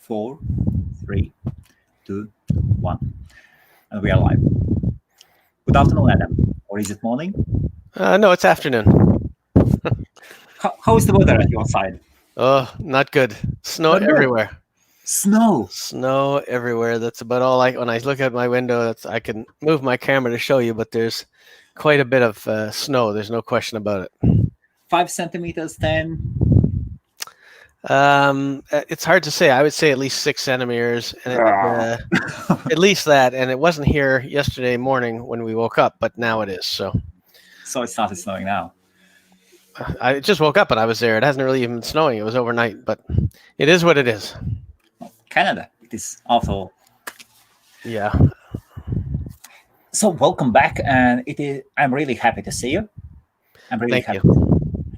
4, 3, 2, 1. And we are live. Good afternoon, Adam. Or is it morning? No, it's afternoon. How is the weather at your side? Oh, not good. Snow Not good. everywhere. Snow. Snow everywhere. That's about all when I look out my window, I can move my camera to show you, but there's quite a bit of snow. There's no question about it. 5 centimeters, 10. It's hard to say. I would say at least 6 centimeters, and Ah. at least that. And it wasn't here yesterday morning when we woke up, but now it is. So it started snowing now. I just woke up and I was there. It hasn't really even been snowing. It was overnight, but it is what it is. Canada, it is awful. Yeah. So welcome back, and I'm really happy to see you. I'm really Thank happy. you.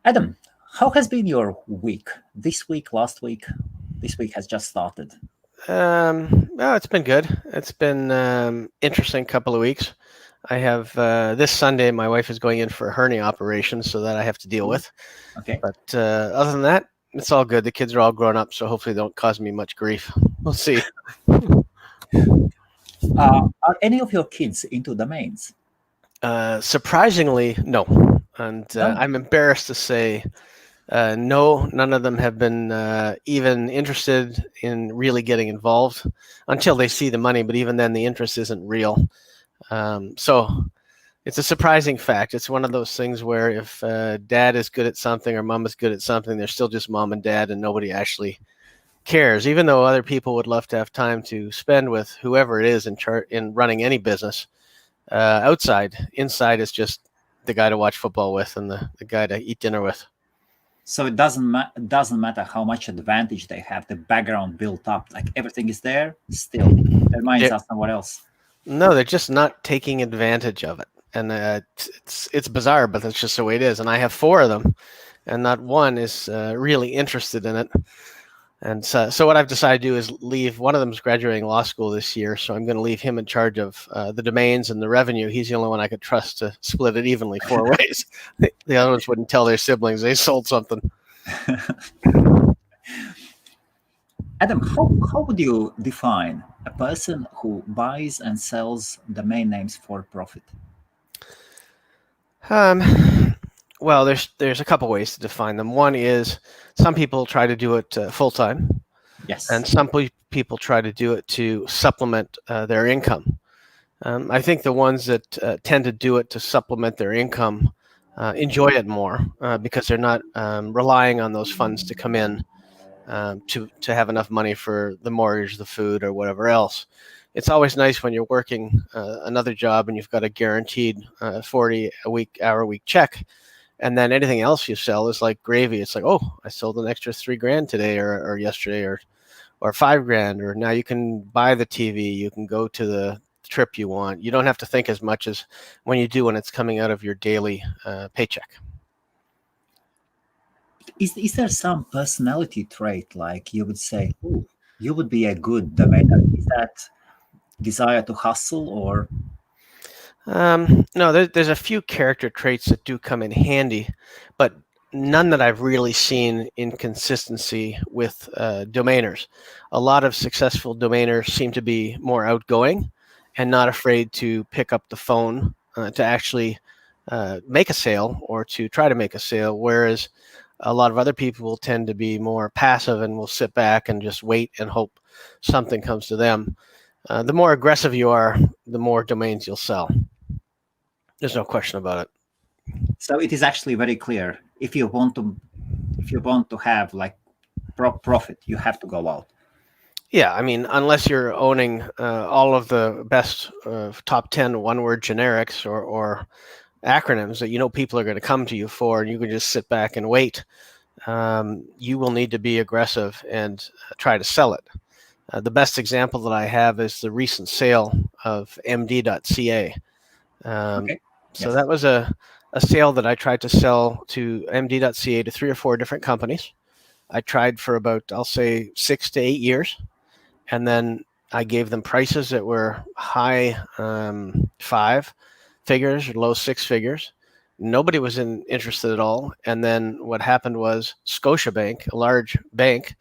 Adam, how has been your week? This week, last week? This week has just started. Well, it's been good. It's been interesting couple of weeks. I have this Sunday, my wife is going in for a hernia operation, so that I have to deal with. Okay. But other than that, it's all good. The kids are all grown up, so hopefully they don't cause me much grief. We'll see. Are any of your kids into domains? Surprisingly, no. And No? I'm embarrassed to say, no, none of them have been even interested in really getting involved until they see the money. But even then, the interest isn't real. So it's a surprising fact. It's one of those things where if dad is good at something or mom is good at something, they're still just mom and dad, and nobody actually cares. Even though other people would love to have time to spend with whoever it is in running any business. Inside is just the guy to watch football with and the guy to eat dinner with. So it doesn't matter how much advantage they have, the background built up, like everything is there, still their minds are somewhere else. No, they're just not taking advantage of it. And it's bizarre, but that's just the way it is. And I have 4 of them, and not one is really interested in it. And so what I've decided to do is leave. One of them is graduating law school this year, so I'm going to leave him in charge of the domains and the revenue. He's the only one I could trust to split it evenly 4 ways. The other ones wouldn't tell their siblings they sold something. Adam, how would you define a person who buys and sells domain names for profit? Well, there's a couple ways to define them. One is some people try to do it full time. Yes. And some people try to do it to supplement their income. I think the ones that tend to do it to supplement their income enjoy it more because they're not relying on those funds to come in to have enough money for the mortgage, the food, or whatever else. It's always nice when you're working another job and you've got a guaranteed 40-hour a week check, and then anything else you sell is like gravy. It's like, oh, I sold an extra $3,000 today or yesterday or $5,000, or now you can buy the TV, you can go to the trip you want. You don't have to think as much as when you do when it's coming out of your daily paycheck. Is there some personality trait like you would say, oh, you would be a good domainer? Is that desire to hustle or? No, there's a few character traits that do come in handy, but none that I've really seen in consistency with domainers. A lot of successful domainers seem to be more outgoing and not afraid to pick up the phone to actually make a sale or to try to make a sale, whereas a lot of other people will tend to be more passive and will sit back and just wait and hope something comes to them. The more aggressive you are, the more domains you'll sell. There's no question about it. So it is actually very clear. If you want to have like profit, you have to go out. Yeah, I mean, unless you're owning all of the best top 10 one-word generics or acronyms that people are going to come to you for, and you can just sit back and wait, you will need to be aggressive and try to sell it. The best example that I have is the recent sale of MD.ca. Okay. So that was a sale that I tried to sell to MD.ca to 3 or 4 different companies. I tried for about, I'll say, 6 to 8 years. And then I gave them prices that were high 5 figures or low 6 figures. Nobody was interested at all. And then what happened was Scotiabank, a large bank,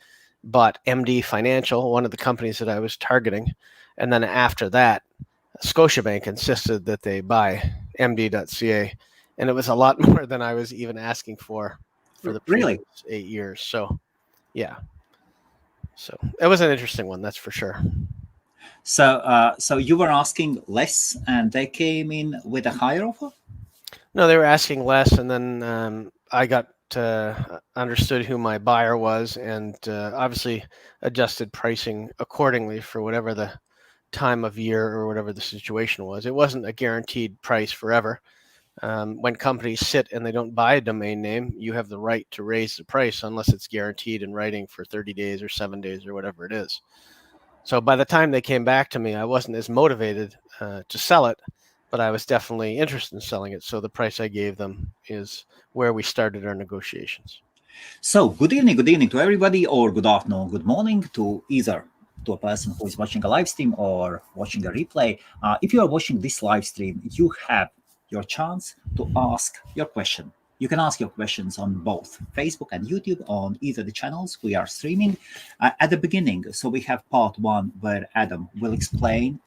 bought MD Financial, one of the companies that I was targeting. And then after that, Scotiabank insisted that they buy MD.ca. And it was a lot more than I was even asking for the Really? previous 8 years. So, yeah. So it was an interesting one, that's for sure. So you were asking less, and they came in with a higher offer? No, they were asking less, and then I got understood who my buyer was, and obviously adjusted pricing accordingly for whatever the time of year or whatever the situation was. It wasn't a guaranteed price forever. When companies sit and they don't buy a domain name, you have the right to raise the price unless it's guaranteed in writing for 30 days or 7 days or whatever it is. So by the time they came back to me, I wasn't as motivated to sell it, but I was definitely interested in selling it. So the price I gave them is where we started our negotiations. So good evening to everybody, or good afternoon, good morning to either to a person who is watching a live stream or watching a replay. If you are watching this live stream, you have your chance to ask your question. You can ask your questions on both Facebook and YouTube on either the channels we are streaming at the beginning. So we have part one where Adam will explain,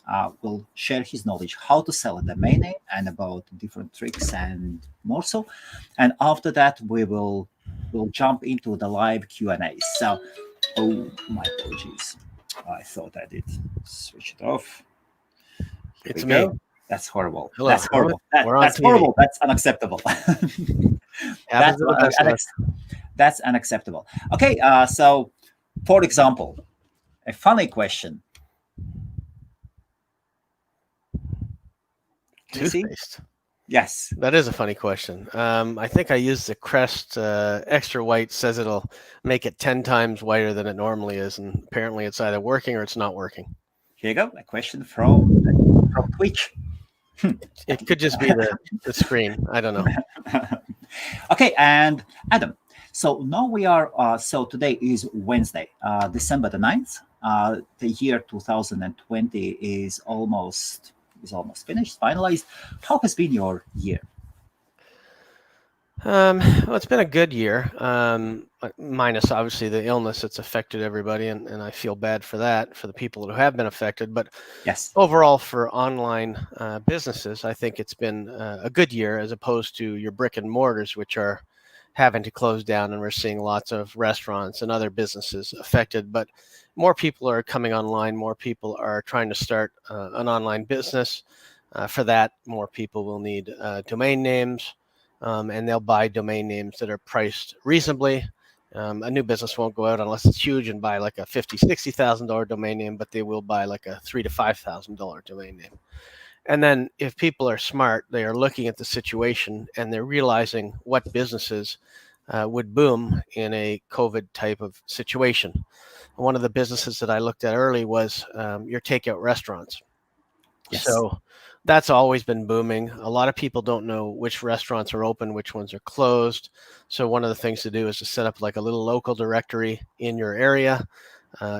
will share his knowledge how to sell a domain name and about different tricks and more so. And after that, we'll jump into the live Q&A. So, oh, my apologies. I thought I did switch it off. Here It's we me. go. That's horrible. Hello, That's horrible. we're on That's TV. horrible. That's unacceptable. That's unacceptable. Okay, so for example, a funny question. Toothpaste. Yes. That is a funny question. I think I used the Crest Extra White, says it'll make it 10 times whiter than it normally is. And apparently it's either working or it's not working. Here you go. A question from Twitch. It could just be the screen. I don't know. Okay, and Adam. So now we are, so today is Wednesday, December the 9th. The year 2020 is almost finished, finalized. How has been your year? Well, it's been a good year, minus obviously the illness that's affected everybody, and I feel bad for that, for the people who have been affected. But yes, overall, for online businesses, I think it's been a good year as opposed to your brick and mortars, which are having to close down, and we're seeing lots of restaurants and other businesses affected. But more people are coming online. More people are trying to start an online business. For that, more people will need domain names. And they'll buy domain names that are priced reasonably. A new business won't go out unless it's huge and buy like a $50,000, $60,000 domain name, but they will buy like a $3,000 to $5,000 domain name. And then if people are smart, they are looking at the situation and they're realizing what businesses would boom in a COVID type of situation. One of the businesses that I looked at early was your takeout restaurants. Yes. So that's always been booming. A lot of people don't know which restaurants are open, which ones are closed. So one of the things to do is to set up like a little local directory in your area,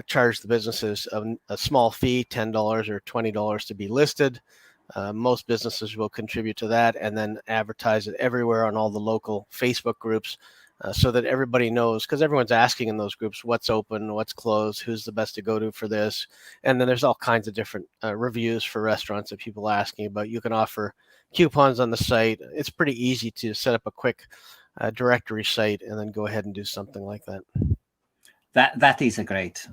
charge the businesses a small fee, $10 or $20 to be listed. Most businesses will contribute to that, and then advertise it everywhere on all the local Facebook groups so that everybody knows, because everyone's asking in those groups what's open, what's closed, who's the best to go to for this. And then there's all kinds of different reviews for restaurants that people are asking about. You can offer coupons on the site. It's pretty easy to set up a quick directory site and then go ahead and do something like that. That is a great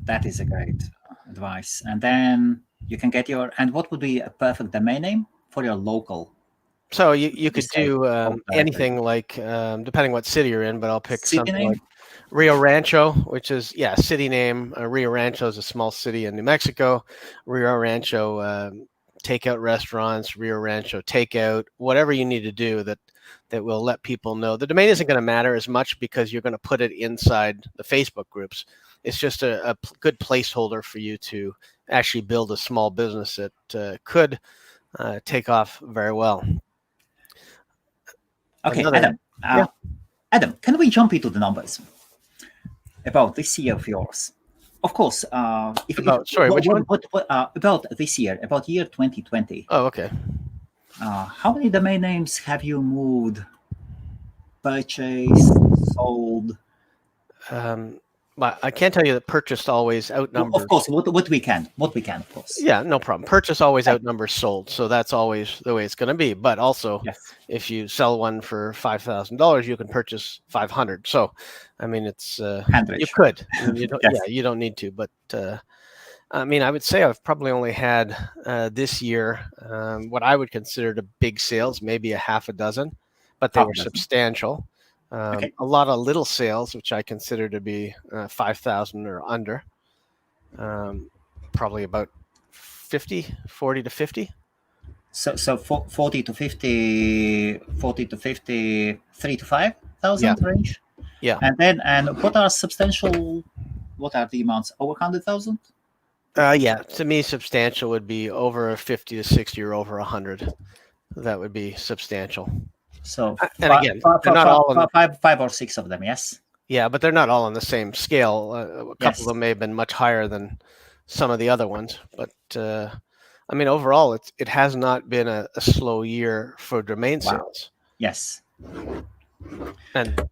advice. And then you can get and what would be a perfect domain name for your local? So you could do anything like, depending what city you're in, but I'll pick city something name? like Rio Rancho, which is, city name. Rio Rancho is a small city in New Mexico. Rio Rancho takeout restaurants, Rio Rancho takeout, whatever you need to do that will let people know. The domain isn't going to matter as much because you're going to put it inside the Facebook groups. It's just a good placeholder for you to actually build a small business that could take off very well. Okay, Adam. Adam, can we jump into the numbers about this year of yours? Of course. Which one? About this year, about year 2020. Oh, okay. How many domain names have you moved, purchased, sold? But I can tell you that purchased always Of outnumbers. course, what we can, of course. Yeah, no problem. Purchase always Right. outnumbers sold, so that's always the way it's going to be. But also, Yes, if you sell one for $5,000, you can purchase 500. So, I mean, it's you Handrich. could. I mean, you don't. Yeah, Yes. you don't need to. But I mean, I would say I've probably only had this year what I would consider the big sales, maybe a half a dozen, but they Half were a dozen. substantial. Okay. A lot of little sales, which I consider to be 5,000 or under. Probably about 40 to 50. So 40 to 50, 40 to 50, 3 to 5,000 Yeah. range. Yeah. And what are substantial? What are the amounts? Over 100,000? Yeah. To me, substantial would be over 50 to 60 or over 100. That would be substantial. So And again, they're not all on. five or six of them. Yes. Yeah, but they're not all on the same scale. A couple Yes. of them may have been much higher than some of the other ones. But I mean, overall, it has not been a slow year for domain Wow. sales. Yes. And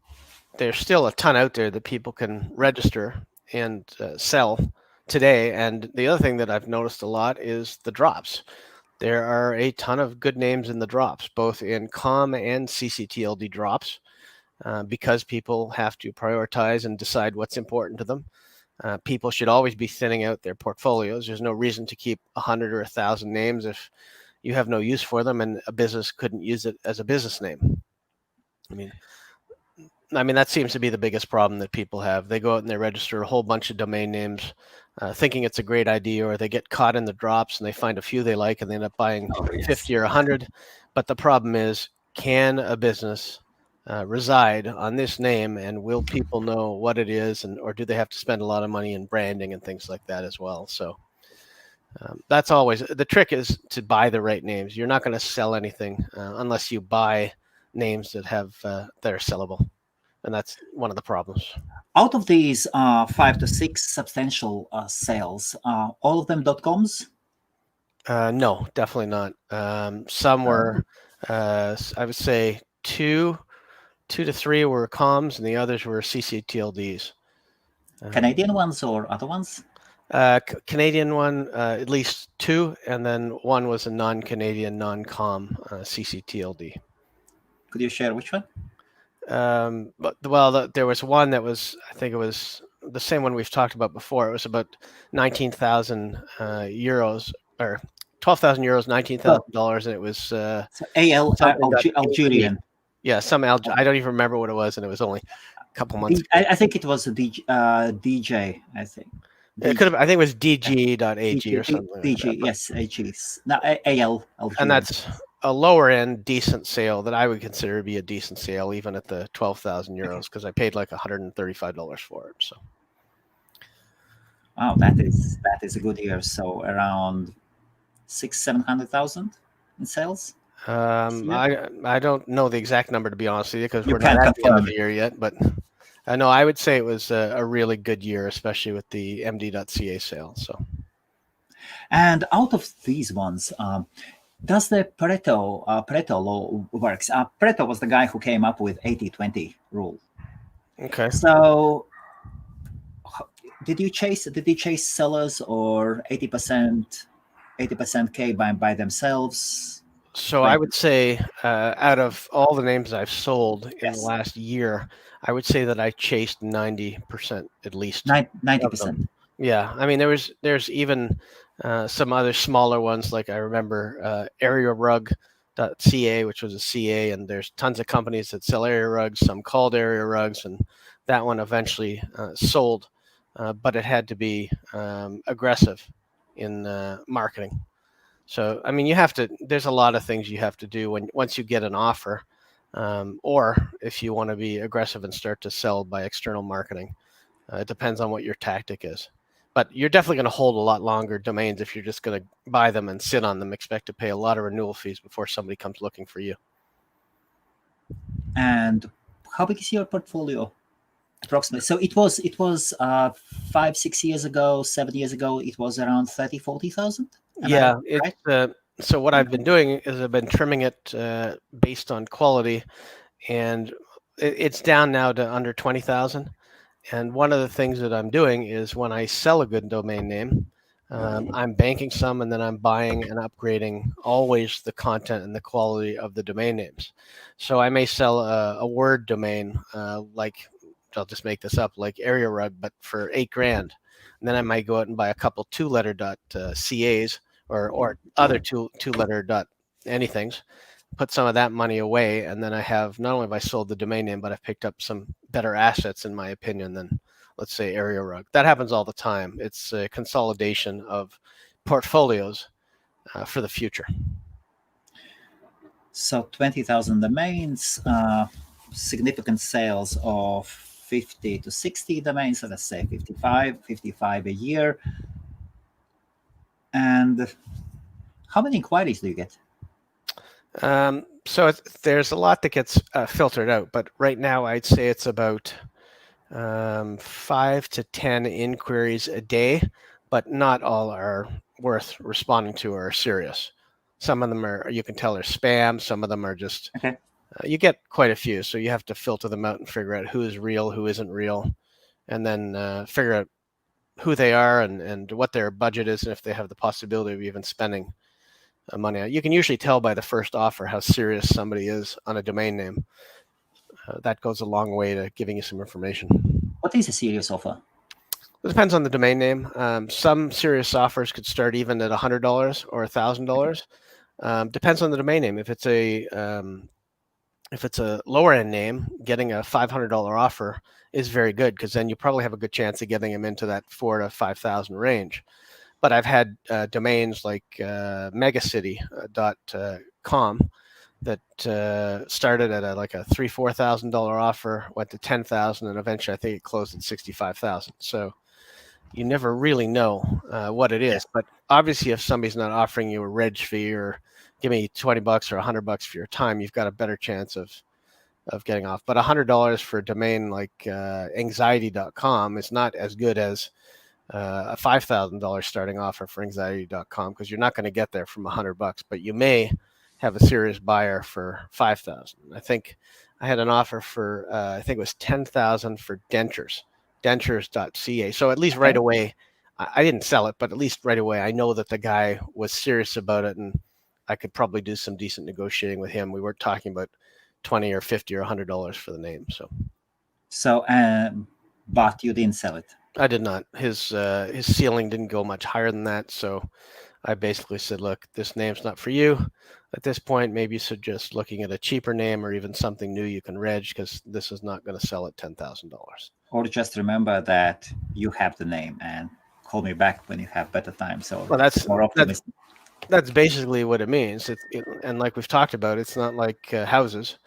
there's still a ton out there that people can register and sell today. And the other thing that I've noticed a lot is the drops. There are a ton of good names in the drops, both in COM and CCTLD drops, because people have to prioritize and decide what's important to them. People should always be thinning out their portfolios. There's no reason to keep 100 or 1,000 names if you have no use for them and a business couldn't use it as a business name. I mean, that seems to be the biggest problem that people have. They go out and they register a whole bunch of domain names, thinking it's a great idea, or they get caught in the drops and they find a few they like and they end up buying 50 or 100. But the problem is, can a business reside on this name, and will people know what it is, and or do they have to spend a lot of money in branding and things like that as well? So that's always the trick, is to buy the right names. You're not going to sell anything unless you buy names that have that are sellable. And that's one of the problems. Out of these 5 to 6 substantial sales, all of them .coms? No, definitely not. Some were, I would say, two to three were comms, and the others were CCTLDs. Canadian ones or other ones? Canadian one, at least two, and then one was a non-Canadian, non-com CCTLD. Could you share which one? There was one that was, I think it was the same one we've talked about before. It was about 19,000 euros, or 12,000 euros, $19,000, and it was so Algerian. Yeah, I don't even remember what it was, and it was only a couple months. I think it was a DJ. I think it could have. I think it was DG.AG or something. DG, like yes, AG. Now AL. Algerian. And that's a lower end decent sale that I would consider to be a decent sale, even at the 12,000 euros, because I paid like $135 for it. So, wow, that is a good year. So around 600,000-700,000 in sales. I don't know the exact number, to be honest with you, because we're not at the end of the year yet. But I know I would say it was a really good year, especially with the MD.ca sale. So, and out of these ones. Does the Pareto law works? Pareto was the guy who came up with 80-20 rule. Okay. So, did you chase sellers or 80% K by themselves? So I would say, out of all the names I've sold in the last year, I would say that I chased 90% at least. 90%. Yeah, I mean there's even some other smaller ones, like I remember AreaRug.ca, which was a CA, and there's tons of companies that sell area rugs, some called area rugs, and that one eventually sold, but it had to be aggressive in marketing. So I mean, there's a lot of things you have to do once you get an offer, or if you want to be aggressive and start to sell by external marketing. It depends on what your tactic is. But you're definitely going to hold a lot longer domains if you're just going to buy them and sit on them, expect to pay a lot of renewal fees before somebody comes looking for you. And how big is your portfolio approximately? So it was 5-6 years ago, 7 years ago, it was around 30,000-40,000. Yeah, so what I've been doing is I've been trimming it based on quality, and it's down now to under 20,000. And one of the things that I'm doing is when I sell a good domain name, I'm banking some, and then I'm buying and upgrading always the content and the quality of the domain names. So I may sell a word domain, like, I'll just make this up, like Area Rug, but for $8,000. And then I might go out and buy a couple two-letter .cas or other two-letter anythings, put some of that money away, and then I have, not only have I sold the domain name, but I've picked up some better assets, in my opinion, than, let's say, Area Rug. That happens all the time. It's a consolidation of portfolios for the future. So 20,000 domains, significant sales of 50 to 60 domains, so let's say 55 a year. And how many inquiries do you get? So there's a lot that gets filtered out, but right now I'd say it's about 5 to 10 inquiries a day, but not all are worth responding to or are serious. Some of them are, you can tell, are spam. Some of them are just, Okay. You get quite a few, so you have to filter them out and figure out who is real, who isn't real, and then figure out who they are and what their budget is, and if they have the possibility of even spending money. You can usually tell by the first offer how serious somebody is on a domain name. That goes a long way to giving you some information. What is a serious offer? It depends on the domain name. Some serious offers could start even at $100 or $1,000. Depends on the domain name. If it's a lower end name, getting a $500 offer is very good, because then you probably have a good chance of getting them into that 4,000 to 5,000 range. But I've had domains like megacity.com that started at like a $3,000 to $4,000 offer, went to $10,000, and eventually I think it closed at $65,000. So you never really know what it is. Yeah. But obviously, if somebody's not offering you a reg fee or give me $20 or $100 for your time, you've got a better chance of getting off. But $100 for a domain like anxiety.com is not as good as a $5,000 starting offer for anxiety.com, because you're not going to get there from $100, but you may have a serious buyer for $5,000. I think I had an offer for I think it was $10,000 for dentures.ca. So at least right away, I didn't sell it, but at least right away I know that the guy was serious about it, and I could probably do some decent negotiating with him. We weren't talking about $20 or $50 or $100 for the name. So, but you didn't sell it. I did not. His ceiling didn't go much higher than that, so I basically said, look, this name's not for you. At this point, maybe you suggest looking at a cheaper name or even something new you can reg, because this is not going to sell at $10,000. Or just remember that you have the name and call me back when you have better time. So well, that's more optimistic. That's basically what it means. And like we've talked about, it's not like houses,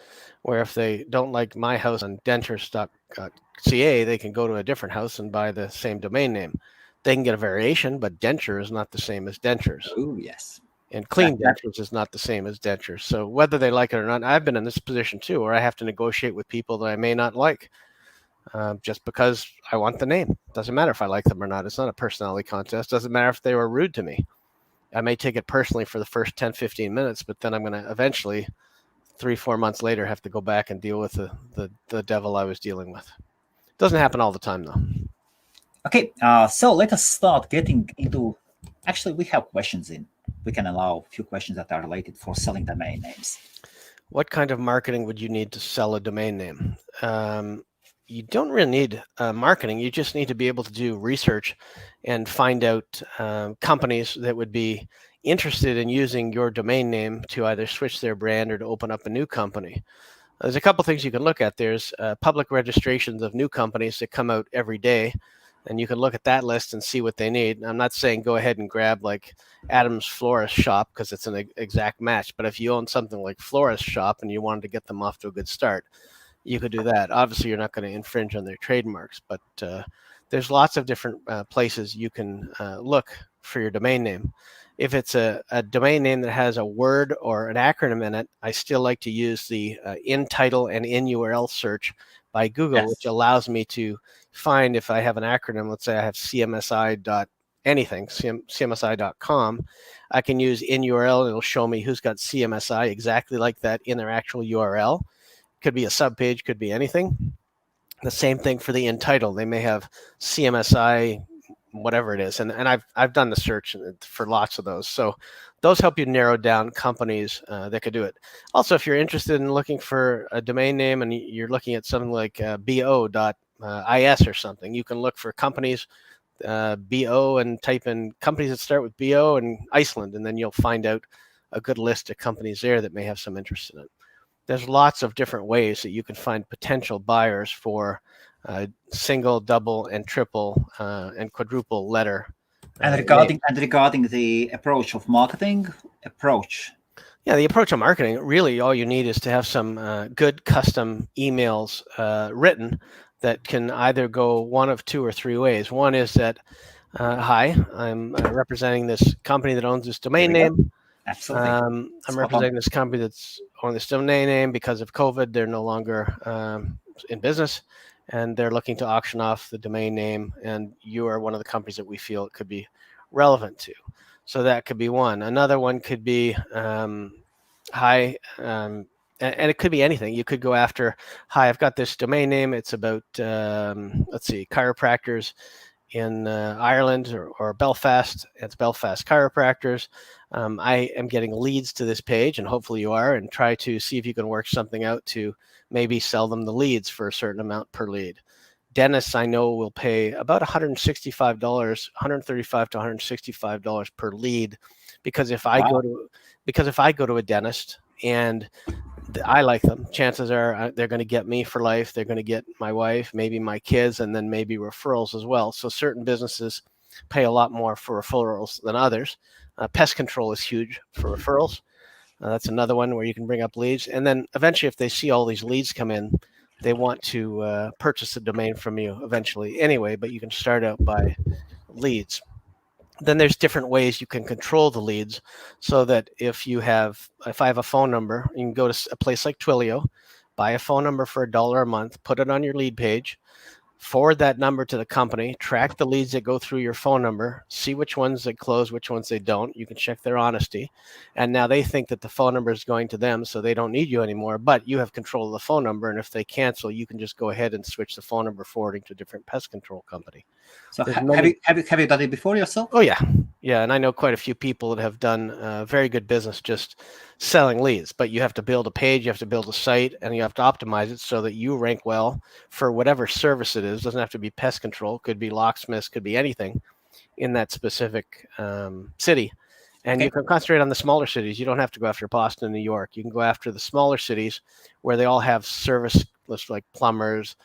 where if they don't like my house on dentures.ca, they can go to a different house and buy the same domain name. They can get a variation, but denture is not the same as dentures. Oh, yes. And clean dentures is not the same as dentures. So whether they like it or not, I've been in this position too, where I have to negotiate with people that I may not like, just because I want the name. Doesn't matter if I like them or not. It's not a personality contest. Doesn't matter if they were rude to me. I may take it personally for the first 10, 15 minutes, but then I'm going to eventually, 3-4 months later, have to go back and deal with the devil I was dealing with. It doesn't happen all the time, though. Okay, so let us start getting into, actually, we have questions in. We can allow a few questions that are related for selling domain names. What kind of marketing would you need to sell a domain name? You don't really need marketing. You just need to be able to do research and find out companies that would be interested in using your domain name to either switch their brand or to open up a new company. There's a couple things you can look at. There's public registrations of new companies that come out every day, and you can look at that list and see what they need. I'm not saying go ahead and grab like Adam's Florist Shop because it's an exact match, but if you own something like Florist Shop and you wanted to get them off to a good start, you could do that. Obviously, you're not going to infringe on their trademarks, but there's lots of different places you can look for your domain name. If it's a domain name that has a word or an acronym in it, I still like to use the in title and in URL search by Google, yes, which allows me to find if I have an acronym. Let's say I have CMSI.com. I can use in URL, and it'll show me who's got CMSI exactly like that in their actual URL. Could be a subpage, could be anything. The same thing for the in title. They may have CMSI, whatever it is, and I've done the search for lots of those. So those help you narrow down companies that could do it. Also, if you're interested in looking for a domain name and you're looking at something like bo.is or something, you can look for companies BO and type in companies that start with BO and Iceland, and then you'll find out a good list of companies there that may have some interest in it. There's lots of different ways that you can find potential buyers for single, double, and triple and quadruple letter. And regarding the approach of marketing approach. Yeah, the approach of marketing, really all you need is to have some good custom emails written that can either go one of two or three ways. One is that, hi, I'm representing this company that owns this domain name. Absolutely. I'm representing this company that's on this domain name. Because of COVID, they're no longer in business, and they're looking to auction off the domain name, and you are one of the companies that we feel it could be relevant to. So that could be one. Another one could be, hi, and it could be anything. You could go after, hi, I've got this domain name. It's about, let's see, chiropractors in Ireland or Belfast. It's Belfast chiropractors. I am getting leads to this page, and hopefully you are, and try to see if you can work something out to maybe sell them the leads for a certain amount per lead. Dentists I know will pay about $135, $135 to $165 per lead, because if I go to a dentist and I like them, chances are they're going to get me for life. They're going to get my wife, maybe my kids, and then maybe referrals as well. So certain businesses pay a lot more for referrals than others. Pest control is huge for referrals. That's another one where you can bring up leads. And then eventually, if they see all these leads come in, they want to purchase a domain from you eventually anyway, but you can start out by leads. Then there's different ways you can control the leads, so that if I have a phone number, you can go to a place like Twilio, buy a phone number for $1 a month, put it on your lead page, forward that number to the company, track the leads that go through your phone number, see which ones that close, which ones they don't. You can check their honesty. And now they think that the phone number is going to them, so they don't need you anymore, but you have control of the phone number. And if they cancel, you can just go ahead and switch the phone number forwarding to a different pest control company. So have you done it before yourself? Oh, yeah. Yeah, and I know quite a few people that have done very good business just selling leads. But you have to build a page, you have to build a site, and you have to optimize it so that you rank well for whatever service it is. It doesn't have to be pest control. Could be locksmiths, could be anything in that specific city. And you can concentrate on the smaller cities. You don't have to go after Boston and New York. You can go after the smaller cities where they all have service lists, like plumbers,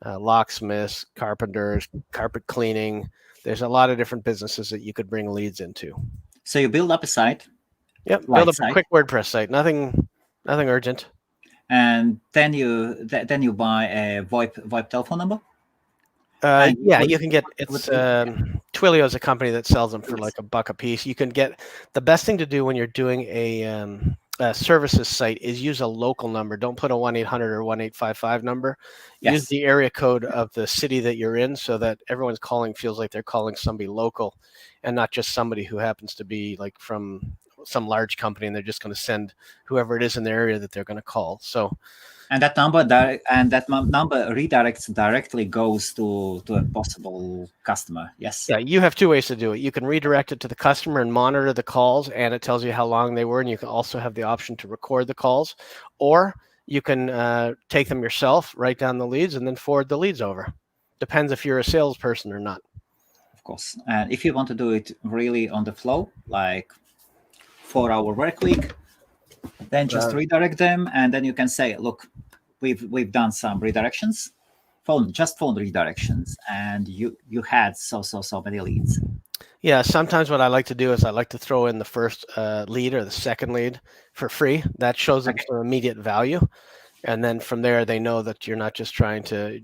locksmiths, carpenters, carpet cleaning. There's a lot of different businesses that you could bring leads into. So you build up a site. Yep, build up a quick WordPress site. Nothing urgent. And then you buy a Voip telephone number. Yeah, you can get Twilio is a company that sells them for like $1 a piece. You can get, the best thing to do when you're doing a services site is use a local number. Don't put a 1-800 or 1-855 number. Yes. Use the area code of the city that you're in, so that everyone's calling feels like they're calling somebody local and not just somebody who happens to be like from some large company, and they're just going to send whoever it is in their area that they're going to call. So, and that number redirects directly goes to a possible customer. Yes. Yeah, you have two ways to do it. You can redirect it to the customer and monitor the calls, and it tells you how long they were, and you can also have the option to record the calls, or you can take them yourself, write down the leads, and then forward the leads over. Depends if you're a salesperson or not. Of course. And if you want to do it really on the flow, like 4-hour work week, then just redirect them, and then you can say, look, we've done some redirections, phone redirections, and you had so many leads. Yeah, sometimes what I like to do is I like to throw in the first lead or the second lead for free. That shows them some immediate value. And then from there, they know that you're not just trying to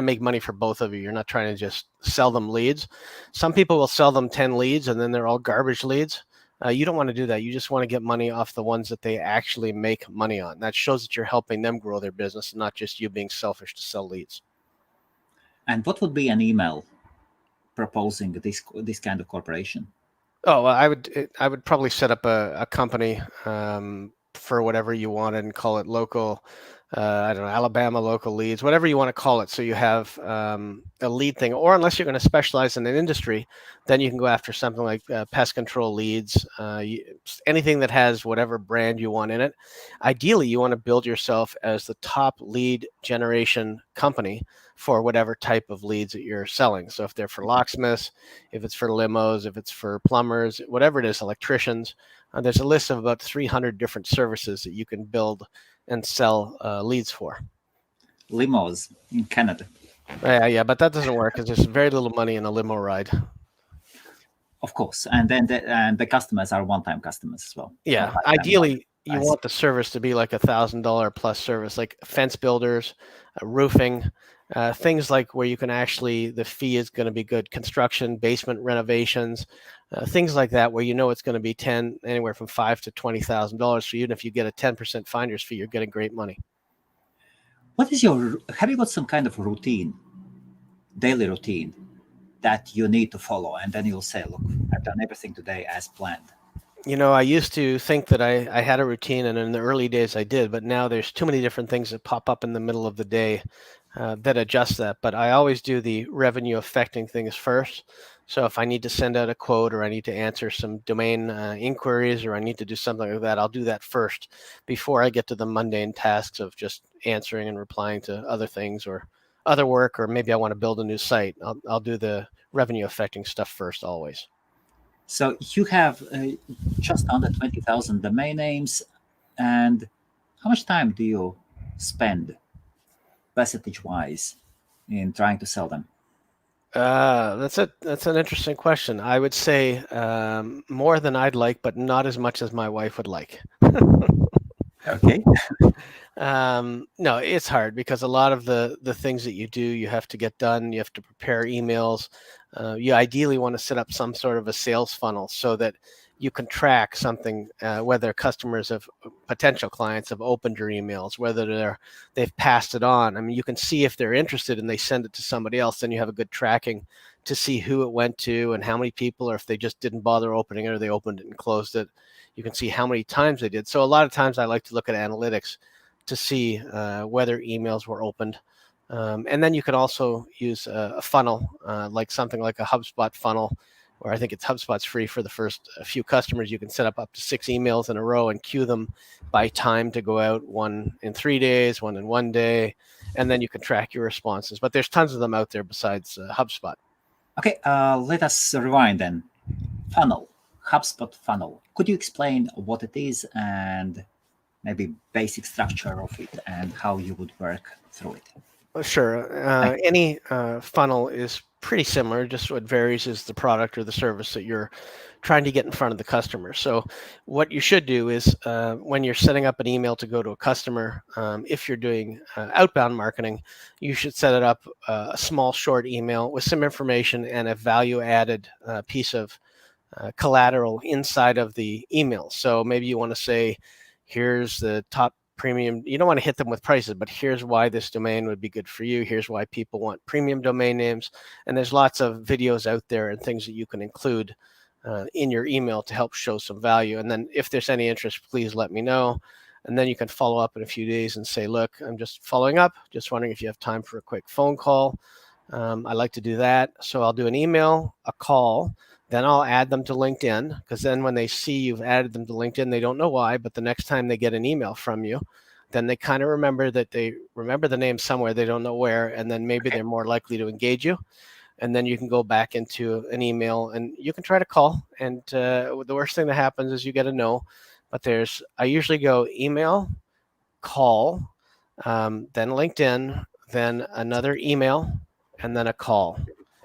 make money for both of you. You're not trying to just sell them leads. Some people will sell them 10 leads and then they're all garbage leads. You don't want to do that. You just want to get money off the ones that they actually make money on. That shows that you're helping them grow their business, not just you being selfish to sell leads. And what would be an email proposing this kind of corporation? Oh, well, I would probably set up a company for whatever you wanted and call it local I don't know, Alabama local leads, whatever you want to call it. So you have a lead thing, or unless you're going to specialize in an industry, then you can go after something like pest control leads, anything that has whatever brand you want in it. Ideally, you want to build yourself as the top lead generation company for whatever type of leads that you're selling. So if they're for locksmiths, if it's for limos, if it's for plumbers, whatever it is, electricians, there's a list of about 300 different services that you can build and sell leads for. Limos in Canada. Yeah, but that doesn't work because there's very little money in a limo ride. Of course, and then the customers are one-time customers as well. Yeah, ideally, you want the service to be like $1,000 plus service, like fence builders, roofing, things like where you can actually, the fee is going to be good, construction, basement renovations, things like that, where you know it's going to be anywhere from $5,000 to $20,000. So even if you get a 10% finder's fee, you're getting great money. Have you got some kind of routine, daily routine that you need to follow, and then you'll say, look, I've done everything today as planned? I used to think that I had a routine, and in the early days I did, but now there's too many different things that pop up in the middle of the day that adjust that. But I always do the revenue affecting things first. So if I need to send out a quote, or I need to answer some domain inquiries, or I need to do something like that, I'll do that first before I get to the mundane tasks of just answering and replying to other things or other work, or maybe I want to build a new site. I'll do the revenue affecting stuff first always. So you have just under 20,000 domain names, and how much time do you spend percentage-wise in trying to sell them? That's an interesting question. I would say more than I'd like, but not as much as my wife would like. Okay. No, it's hard because a lot of the things that you do, you have to get done. You have to prepare emails. You ideally want to set up some sort of a sales funnel so that you can track something, whether potential clients have opened your emails, whether they've passed it on. I mean, you can see if they're interested and they send it to somebody else, then you have a good tracking to see who it went to and how many people, or if they just didn't bother opening it or they opened it and closed it. You can see how many times they did. So a lot of times I like to look at analytics to see whether emails were opened. And then you can also use a funnel, like something like a HubSpot funnel, where I think HubSpot's free for the first few customers. You can set up to 6 emails in a row and queue them by time to go out, 1 in 3 days, 1 in 1 day, and then you can track your responses. But there's tons of them out there besides HubSpot. Okay, let us rewind then. Funnel, HubSpot funnel. Could you explain what it is and maybe basic structure of it and how you would work through it? Sure. Any funnel is pretty similar. Just what varies is the product or the service that you're trying to get in front of the customer. So what you should do is when you're setting up an email to go to a customer, if you're doing outbound marketing, you should set it up a small short email with some information and a value added piece of collateral inside of the email. So maybe you want to say, here's the top premium. You don't want to hit them with prices, but here's why this domain would be good for you. Here's why people want premium domain names. And there's lots of videos out there and things that you can include in your email to help show some value. And then if there's any interest, please let me know. And then you can follow up in a few days and say, look, I'm just following up, just wondering if you have time for a quick phone call. I like to do that. So I'll do an email, a call, then I'll add them to LinkedIn, because then when they see you've added them to LinkedIn, they don't know why, but the next time they get an email from you, then they kind of remember the name somewhere, they don't know where, and then maybe they're more likely to engage you. And then you can go back into an email and you can try to call. And the worst thing that happens is you get a no. But I usually go email, call, then LinkedIn, then another email, and then a call.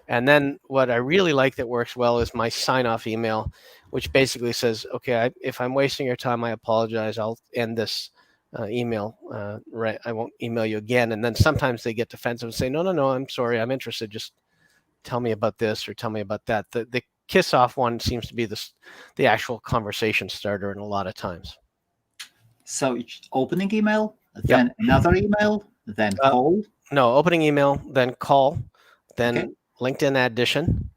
And then what I really like that works well is my sign-off email, which basically says, okay, if I'm wasting your time, I apologize. I'll end this email. Right, I won't email you again. And then sometimes they get defensive and say, no, I'm sorry, I'm interested. Just tell me about this or tell me about that. The kiss-off one seems to be the actual conversation starter in a lot of times. So opening email, then another email, then call? No, opening email, then call, then LinkedIn addition.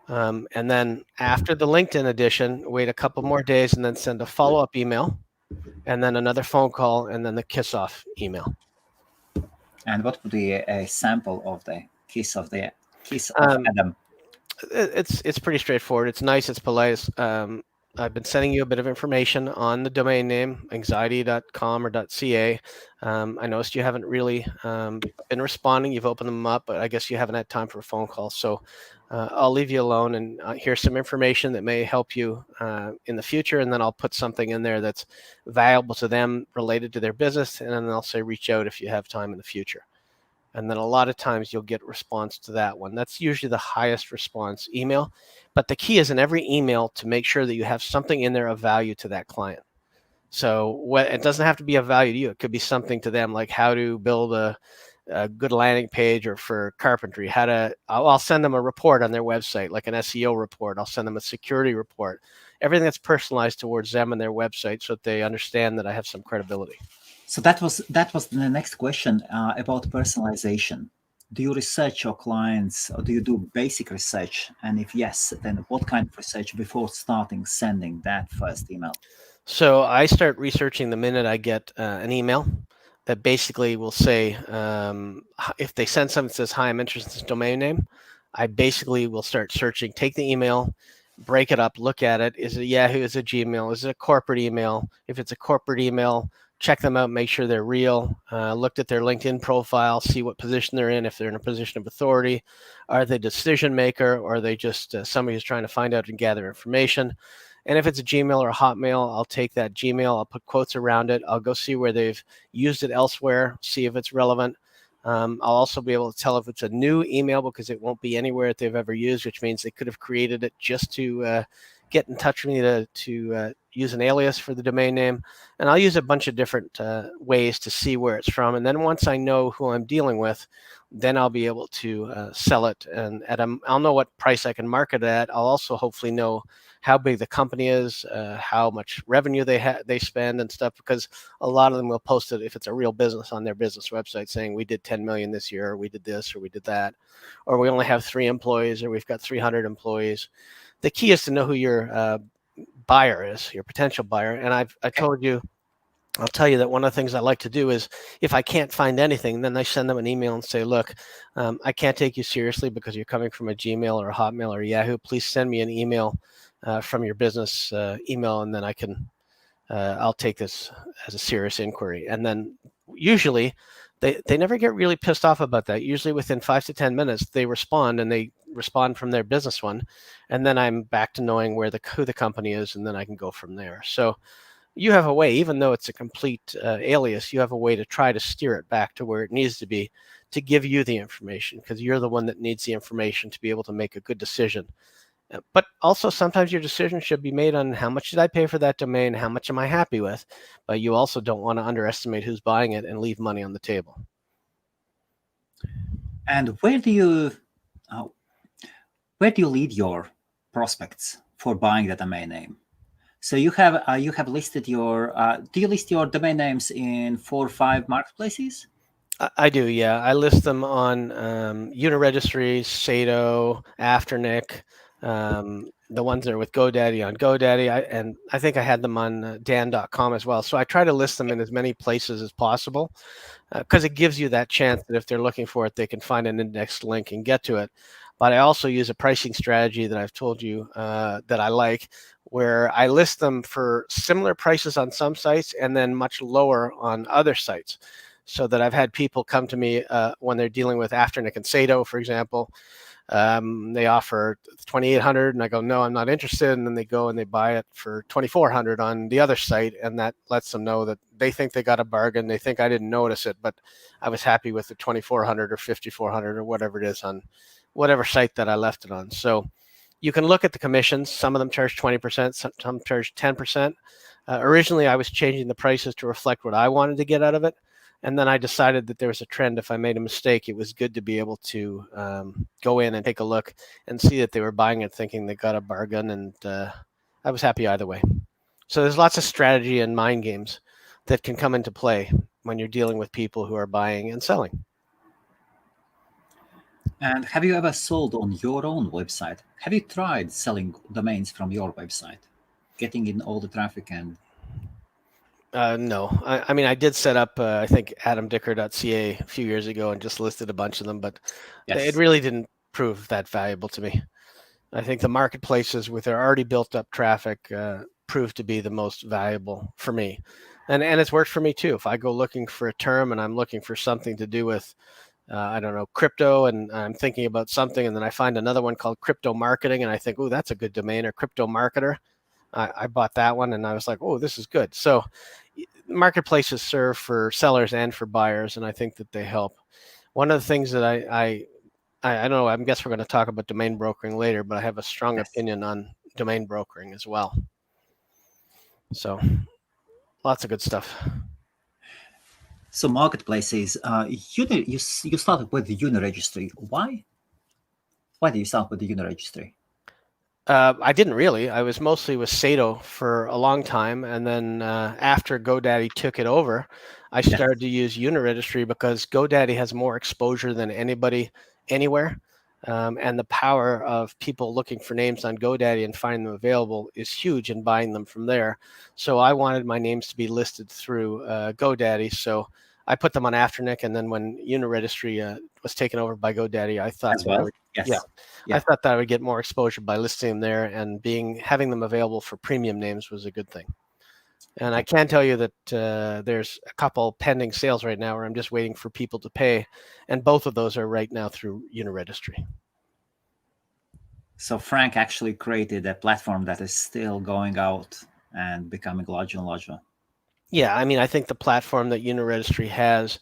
And then after the LinkedIn addition, wait a couple more days and then send a follow-up email. and then another phone call, and then the kiss off email. And what would be a sample of the kiss of Adam? It's pretty straightforward. It's nice. It's polite. I've been sending you a bit of information on the domain name, anxiety.com or .ca. I noticed you haven't really been responding. You've opened them up, but I guess you haven't had time for a phone call. So I'll leave you alone, and here's some information that may help you in the future. And then I'll put something in there that's valuable to them related to their business. And then I'll say, reach out if you have time in the future. And then a lot of times you'll get response to that one. That's usually the highest response email. But the key is in every email to make sure that you have something in there of value to that client. So it doesn't have to be of value to you. It could be something to them, like how to build a good landing page, or for carpentry, I'll send them a report on their website, like an SEO report. I'll send them a security report, everything that's personalized towards them and their website, so that they understand that I have some credibility. So that was the next question about personalization. Do you research your clients, or do you do basic research? And if yes, then what kind of research before starting sending that first email? So I start researching the minute I get an email that basically will say, if they send something that says, "Hi, I'm interested in this domain name," I basically will start searching, take the email, break it up, look at it. Is it Yahoo? Is it Gmail? Is it a corporate email? If it's a corporate email, check them out, make sure they're real. Looked at their LinkedIn profile, see what position they're in. If they're in a position of authority, are they decision maker, or are they just somebody who's trying to find out and gather information? And if it's a Gmail or a Hotmail, I'll take that Gmail, I'll put quotes around it. I'll go see where they've used it elsewhere, see if it's relevant. I'll also be able to tell if it's a new email, because it won't be anywhere that they've ever used, which means they could have created it just to get in touch with me to use an alias for the domain name. And I'll use a bunch of different ways to see where it's from. And then once I know who I'm dealing with, then I'll be able to sell it. And I'll know what price I can market it at. I'll also hopefully know how big the company is, how much revenue they spend and stuff, because a lot of them will post it, if it's a real business, on their business website saying we did 10 million this year, or we did this, or we did that, or we only have 3 employees, or we've got 300 employees. The key is to know who your buyer is, your potential buyer. And I'll tell you that one of the things I like to do is, if I can't find anything, then I send them an email and say, look, I can't take you seriously because you're coming from a Gmail or a Hotmail or a Yahoo. Please send me an email from your business email, and then I'll take this as a serious inquiry. And then usually they never get really pissed off about that. Usually within 5 to 10 minutes, they respond, and they respond from their business one. And then I'm back to knowing who the company is, and then I can go from there. So you have a way, even though it's a complete alias, you have a way to try to steer it back to where it needs to be, to give you the information, because you're the one that needs the information to be able to make a good decision. But also, sometimes your decision should be made on how much did I pay for that domain, how much am I happy with, but you also don't want to underestimate who's buying it and leave money on the table. And where do you lead your prospects for buying the domain name? So you have listed your do you list your domain names in 4 or 5 marketplaces? I do, yeah. I list them on Unit Registry, Sato, Afternic, the ones that are with GoDaddy on GoDaddy. And I think I had them on Dan.com as well. So I try to list them in as many places as possible, because it gives you that chance that if they're looking for it, they can find an indexed link and get to it. But I also use a pricing strategy that I've told you that I like, where I list them for similar prices on some sites and then much lower on other sites. So that I've had people come to me when they're dealing with Afternic and Sato, for example. They offer $2,800, and I go, no, I'm not interested. And then they go and they buy it for $2,400 on the other site, and that lets them know that they think they got a bargain. They think I didn't notice it, but I was happy with the $2,400 or $5,400 or whatever it is on whatever site that I left it on. So you can look at the commissions. Some of them charge 20%, some charge 10%. Originally, I was changing the prices to reflect what I wanted to get out of it. And then I decided that there was a trend. If I made a mistake, it was good to be able to go in and take a look and see that they were buying it thinking they got a bargain. And I was happy either way. So there's lots of strategy and mind games that can come into play when you're dealing with people who are buying and selling. And have you ever sold on your own website? Have you tried selling domains from your website, getting in all the traffic? And No, I mean, I did set up, I think, adamdicker.ca a few years ago and just listed a bunch of them, but it Yes. really didn't prove that valuable to me. I think the marketplaces with their already built up traffic proved to be the most valuable for me. And it's worked for me too. If I go looking for a term and I'm looking for something to do with, I don't know, crypto, and I'm thinking about something, and then I find another one called crypto marketing, and I think, oh, that's a good domain, or crypto marketer. I bought that one, and I was like, oh, this is good. So marketplaces serve for sellers and for buyers, and I think that they help. One of the things that I don't know, I guess we're going to talk about domain brokering later, but I have a strong Yes. opinion on domain brokering as well. So lots of good stuff. So marketplaces, you started with the Unit Registry. Why? Why did you start with the Unit Registry? I didn't really. I was mostly with Sato for a long time, and then after GoDaddy took it over, I Yes. started to use Unit Registry because GoDaddy has more exposure than anybody anywhere, and the power of people looking for names on GoDaddy and finding them available is huge, and buying them from there. So I wanted my names to be listed through GoDaddy, so I put them on Afternic, and then when Unit Registry was taken over by GoDaddy, I thought As that I well. would, yeah, Yes. I Yeah. thought that I would get more exposure by listing them there, and having them available for premium names was a good thing. And I Okay. can tell you that there's a couple pending sales right now where I'm just waiting for people to pay, and both of those are right now through Unit Registry. So Frank actually created a platform that is still going out and becoming larger and larger. Yeah, I mean, I think the platform that Unit Registry has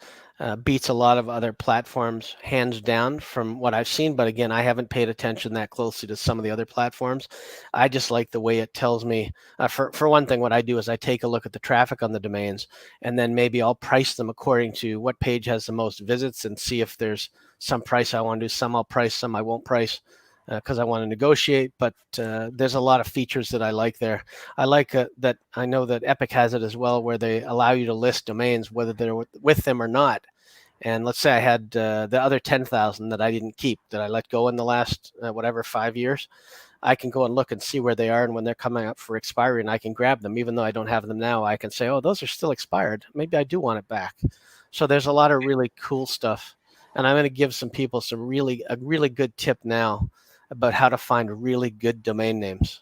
beats a lot of other platforms hands down from what I've seen. But again, I haven't paid attention that closely to some of the other platforms. I just like the way it tells me. For one thing, what I do is I take a look at the traffic on the domains, and then maybe I'll price them according to what page has the most visits, and see if there's some price I want to do. Some I'll price, some I won't price because I want to negotiate. But there's a lot of features that I like there. I like that. I know that Epic has it as well, where they allow you to list domains whether they're with them or not. And let's say I had the other 10,000 that I didn't keep, that I let go in the last 5 years. I can go and look and see where they are and when they're coming up for expiry, and I can grab them. Even though I don't have them now, I can say, oh, those are still expired. Maybe I do want it back. So there's a lot of really cool stuff. And I'm going to give some people a really good tip now about how to find really good domain names.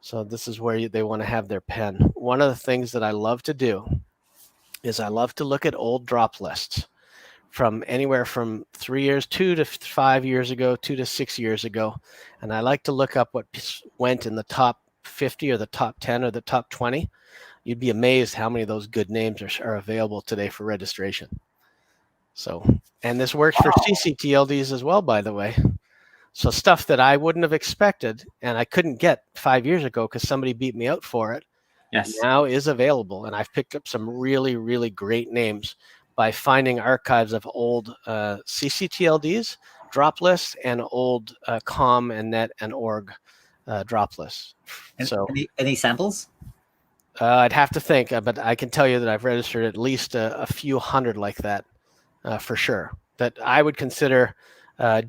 So this is where they want to have their pen. One of the things that I love to do is I love to look at old drop lists from anywhere from 3 years, 2 to 5 years ago, 2 to 6 years ago. And I like to look up what went in the top 50 or the top 10 or the top 20. You'd be amazed how many of those good names are available today for registration. So, and this works for Wow. CCTLDs as well, by the way. So stuff that I wouldn't have expected and I couldn't get 5 years ago because somebody beat me out for it, Yes. now is available. And I've picked up some really, really great names by finding archives of old CCTLDs, drop lists, and old com and net and org drop lists. So Any samples? I'd have to think, but I can tell you that I've registered at least a few hundred like that for sure, that I would consider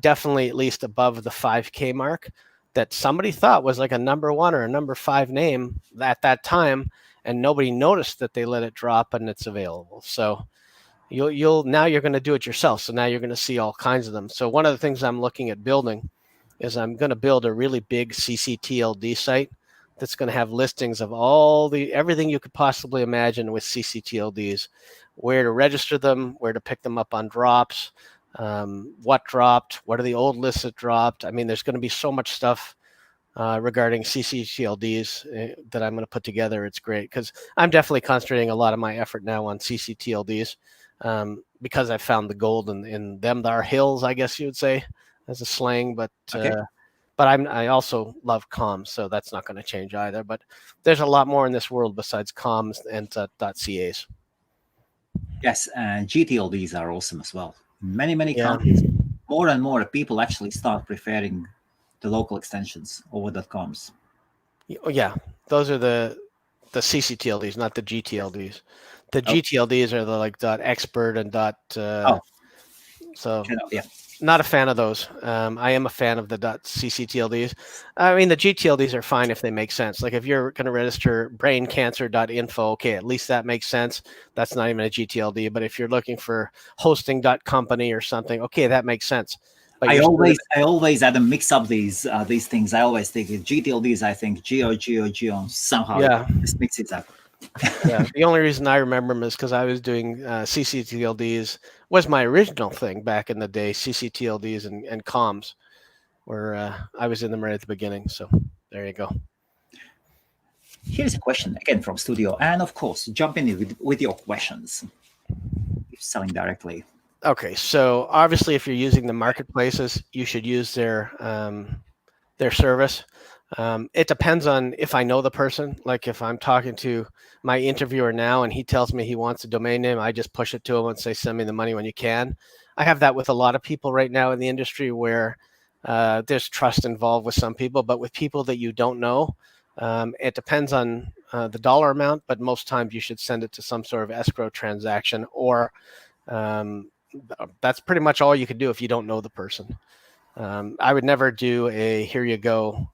definitely at least above the 5K mark, that somebody thought was like a number 1 or a number 5 name at that time, and nobody noticed that they let it drop and it's available. So you'll now you're going to do it yourself. So now you're going to see all kinds of them. So one of the things I'm looking at building is I'm going to build a really big CCTLD site that's going to have listings of everything you could possibly imagine with CCTLDs, where to register them, where to pick them up on drops, what dropped, what are the old lists that dropped. I mean, there's going to be so much stuff regarding CCTLDs that I'm going to put together. It's great because I'm definitely concentrating a lot of my effort now on CCTLDs because I found the gold in them. There are hills, I guess you would say, as a slang, but Okay. I also love comms, so that's not going to change either. But there's a lot more in this world besides comms and .cas. Yes, and GTLDs are awesome as well. Many Yeah. countries, more and more people actually start preferring the local extensions over .coms. Yeah, those are the CCTLDs, not the GTLDs. The Oh, GTLDs are the like .expert and oh, so yeah. Not a fan of those. I am a fan of the .ccTLDs. I mean, the GTLDs are fine if they make sense. Like if you're going to register braincancer.info, okay, at least that makes sense. That's not even a GTLD. But if you're looking for hosting.company or something, okay, that makes sense. But I always Adam mix up these things. I always think GTLDs. I think geo somehow it yeah, just mixes up. yeah. The only reason I remember them is because I was doing CCTLDs was my original thing back in the day. CCTLDs and comms, where I was in them right at the beginning. So there you go. Here's a question again from studio, and of course, jump in with your questions. If selling directly. Okay, so obviously, if you're using the marketplaces, you should use their service. It depends on if I know the person. Like if I'm talking to my interviewer now and he tells me he wants a domain name, I just push it to him and say, "Send me the money when you can." I have that with a lot of people right now in the industry where there's trust involved with some people, but with people that you don't know, it depends on the dollar amount. But most times, you should send it to some sort of escrow transaction or that's pretty much all you can do if you don't know the person. I would never do a here you go.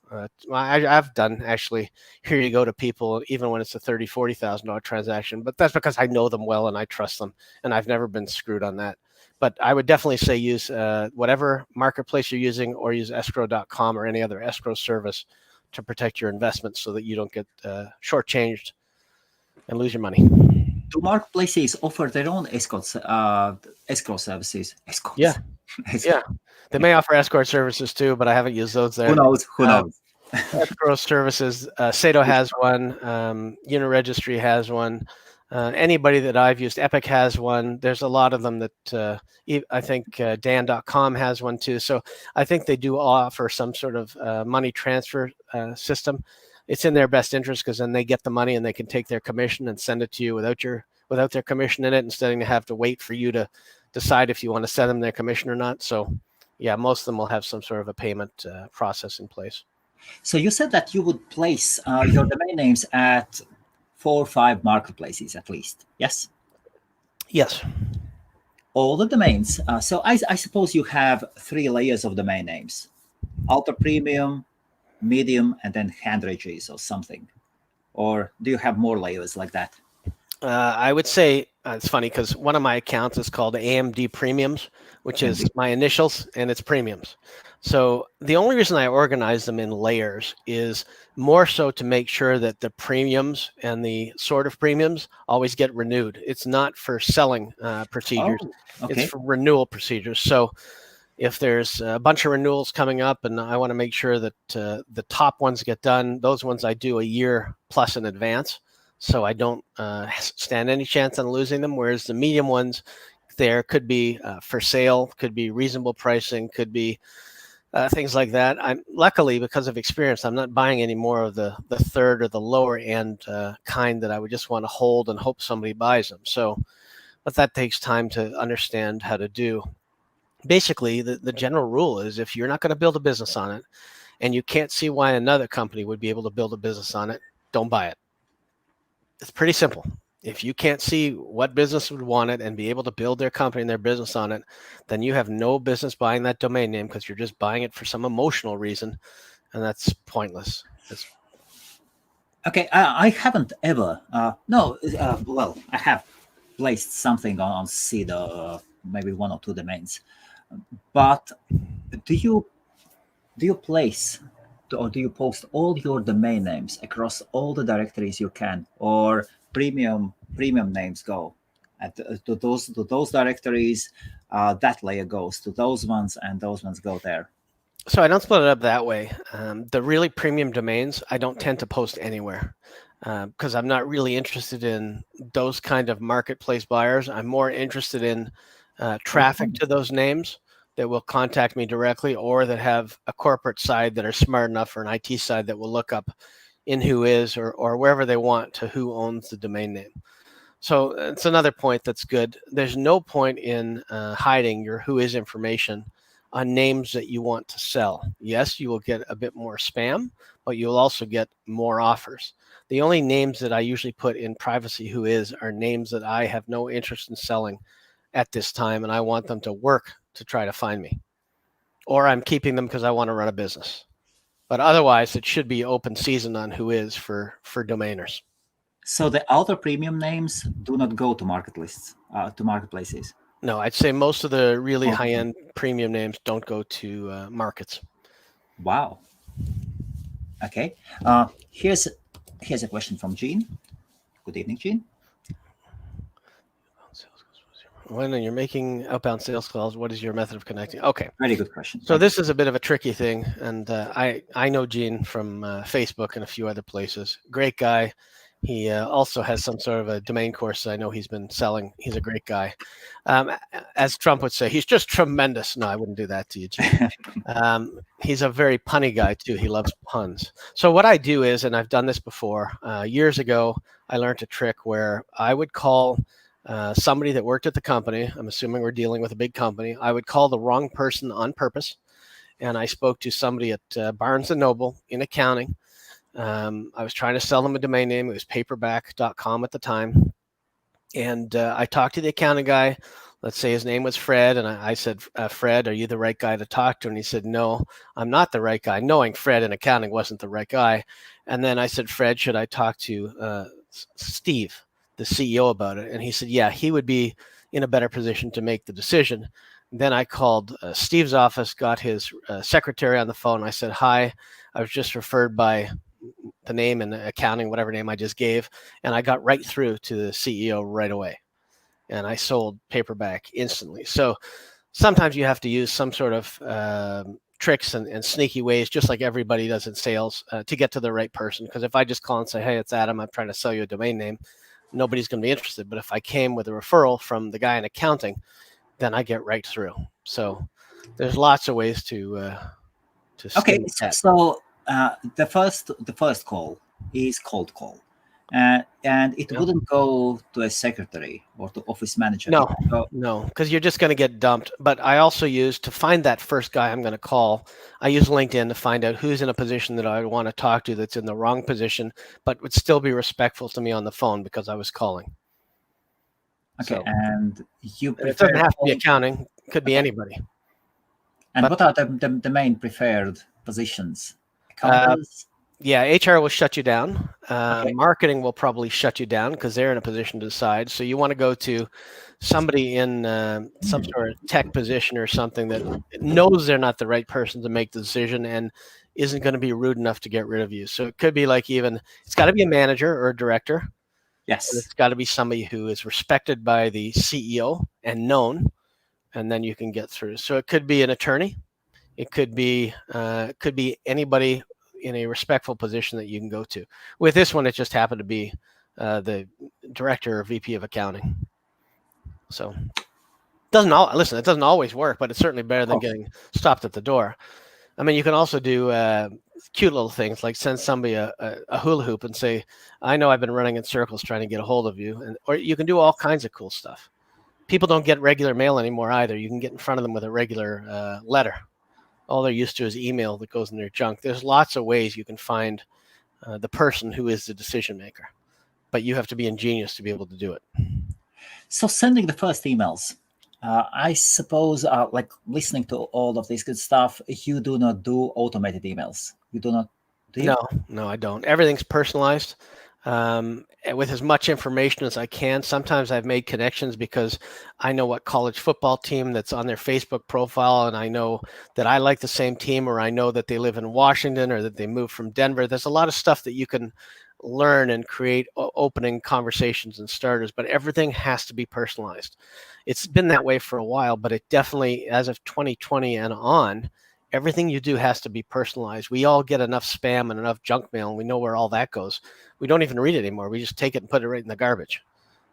I've done actually here you go to people even when it's a $30,000-$40,000 transaction, but that's because I know them well and I trust them, and I've never been screwed on that. But I would definitely say use whatever marketplace you're using, or use escrow.com or any other escrow service to protect your investments so that you don't get shortchanged and lose your money. Do marketplaces offer their own escrow services? Escorts. Yeah, yeah. They may offer escort services too, but I haven't used those there. Who knows? Who knows? Escrow services, Sato has one. Unit Registry has one. Anybody that I've used, Epic has one. There's a lot of them that I think Dan.com has one too. So I think they do offer some sort of money transfer system. It's in their best interest because then they get the money and they can take their commission and send it to you without their commission in it, instead of have to wait for you to decide if you want to send them their commission or not. So yeah, most of them will have some sort of a payment process in place. So you said that you would place your domain names at 4 or 5 marketplaces at least. Yes. Yes. All the domains. So I suppose you have 3 layers of domain names: ultra premium, medium, and then hand regis or something. Or do you have more layers like that? I would say it's funny because one of my accounts is called AMD Premiums, which is my initials, and it's premiums. So the only reason I organize them in layers is more so to make sure that the premiums and the sort of premiums always get renewed. It's not for selling procedures. Oh, okay. It's for renewal procedures. So if there's a bunch of renewals coming up and I want to make sure that the top ones get done, those ones I do a year plus in advance, so I don't stand any chance on losing them. Whereas the medium ones, there could be for sale, could be reasonable pricing, could be things like that. I'm luckily, because of experience, I'm not buying any more of the third or the lower end kind that I would just want to hold and hope somebody buys them. So, but that takes time to understand how to do. Basically, the general rule is if you're not going to build a business on it and you can't see why another company would be able to build a business on it, don't buy it. It's pretty simple. If you can't see what business would want it and be able to build their company and their business on it, then you have no business buying that domain name because you're just buying it for some emotional reason, and that's pointless. Okay, I haven't ever. Well, I have placed something on CEDA, maybe 1 or 2 domains. But do you place or do you post all your domain names across all the directories you can, or premium names go to those directories? That layer goes to those ones, and those ones go there. So I don't split it up that way. The really premium domains, I don't tend to post anywhere because I'm not really interested in those kind of marketplace buyers. I'm more interested in traffic to those names that will contact me directly, or that have a corporate side that are smart enough, or an IT side that will look up in Whois or wherever they want to who owns the domain name. So it's another point that's good. There's no point in hiding your Whois information on names that you want to sell. Yes, you will get a bit more spam, but you'll also get more offers. The only names that I usually put in privacy Whois are names that I have no interest in selling at this time, and I want them to work to try to find me. or I'm keeping them because I want to run a business. But otherwise, it should be open season on who is for domainers. So the other premium names do not go to marketplaces. No, I'd say most of the really Okay. high-end premium names don't go to markets. Wow. Okay. Here's a question from Gene. Good evening, Gene. When you're making outbound sales calls, what is your method of connecting? Okay. Very good question. So this is a bit of a tricky thing, and I know Gene from Facebook and a few other places. Great guy. He also has some sort of a domain course I know he's been selling. He's a great guy. As Trump would say, he's just tremendous. No, I wouldn't do that to you, Gene. He's a very punny guy, too. He loves puns. So what I do is, and I've done this before, years ago, I learned a trick where I would call somebody that worked at the company. I'm assuming we're dealing with a big company. I would call the wrong person on purpose. And I spoke to somebody at Barnes & Noble in accounting. I was trying to sell them a domain name. It was paperback.com at the time. And I talked to the accounting guy. Let's say his name was Fred. And I said, Fred, are you the right guy to talk to? And he said, no, I'm not the right guy. Knowing Fred in accounting wasn't the right guy. And then I said, Fred, should I talk to Steve, the CEO, about it? And he said, yeah, he would be in a better position to make the decision. Then I called Steve's office, got his secretary on the phone. I said, hi, I was just referred by the name and accounting, whatever name I just gave. And I got right through to the CEO right away. And I sold paperback instantly. So sometimes you have to use some sort of tricks and sneaky ways, just like everybody does in sales, to get to the right person. Because if I just call and say, hey, it's Adam, I'm trying to sell you a domain name, nobody's going to be interested. But if I came with a referral from the guy in accounting, then I get right through. So there's lots of ways to okay. So the first call is cold call, and it wouldn't go to a secretary or to office manager. No, because you're just going to get dumped. But I also use, to find that first guy I'm going to call, I use LinkedIn to find out who's in a position that I would want to talk to that's in the wrong position, but would still be respectful to me on the phone because I was calling. Okay, so, and it doesn't have to be accounting; it could be anybody. And what are the main preferred positions? Yeah, HR will shut you down. Marketing will probably shut you down because they're in a position to decide. So you want to go to somebody in some sort of tech position or something that knows they're not the right person to make the decision and isn't going to be rude enough to get rid of you. So it could be like it's got to be a manager or a director. Yes. And it's got to be somebody who is respected by the CEO and known, and then you can get through. So it could be an attorney. It could be anybody in a respectful position that you can go to. With this one, it just happened to be the director or VP of accounting. So it doesn't always work, but it's certainly better than getting stopped at the door. I mean, you can also do cute little things like send somebody a hula hoop and say, I know I've been running in circles trying to get a hold of you. Or you can do all kinds of cool stuff. People don't get regular mail anymore either. You can get in front of them with a regular letter. All they're used to is email that goes in their junk. There's lots of ways you can find the person who is the decision maker, but you have to be ingenious to be able to do it. So sending the first emails, I suppose, like listening to all of this good stuff, you do not do automated emails. You do not. Do you? No, I don't. Everything's personalized. With as much information as I can. Sometimes I've made connections because I know what college football team that's on their Facebook profile, and I know that I like the same team, or I know that they live in Washington or that they moved from Denver. There's a lot of stuff that you can learn and create opening conversations and starters, but everything has to be personalized. It's been that way for a while, but it definitely, as of 2020 and on, everything you do has to be personalized. We all get enough spam and enough junk mail, and we know where all that goes. We don't even read it anymore. We just take it and put it right in the garbage.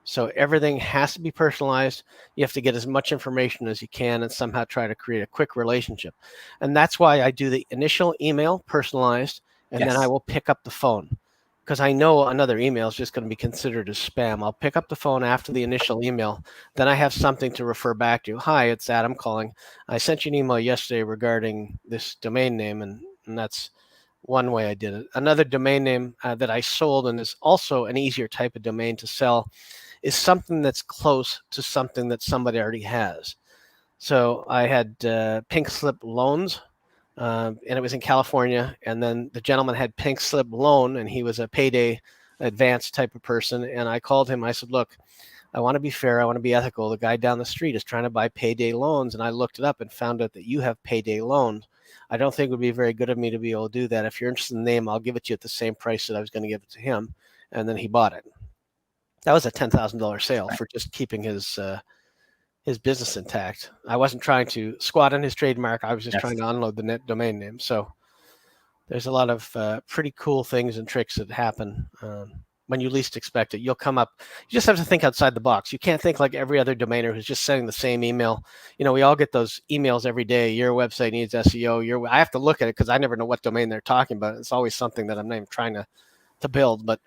So everything has to be personalized. You have to get as much information as you can and somehow try to create a quick relationship. And that's why I do the initial email personalized, and then I will pick up the phone. Because I know another email is just going to be considered as spam. I'll pick up the phone after the initial email. Then I have something to refer back to. Hi, it's Adam calling. I sent you an email yesterday regarding this domain name, and that's one way I did it. Another domain name that I sold, and is also an easier type of domain to sell, is something that's close to something that somebody already has. So I had pink slip loans, and it was in California. And then the gentleman had pink slip loan, and he was a payday advance type of person. And I called him. I said, look, I want to be fair. I want to be ethical. The guy down the street is trying to buy payday loans. And I looked it up and found out that you have payday loans. I don't think it would be very good of me to be able to do that. If you're interested in the name, I'll give it to you at the same price that I was going to give it to him. And then he bought it. That was a $10,000 sale for just keeping his business intact. I wasn't trying to squat on his trademark. I was just trying to unload the net domain name. So there's a lot of pretty cool things and tricks that happen when you least expect it. You'll come up. You just have to think outside the box. You can't think like every other domainer who's just sending the same email. We all get those emails every day. Your website needs SEO. I have to look at it because I never know what domain they're talking about. It's always something that I'm not even trying to build, but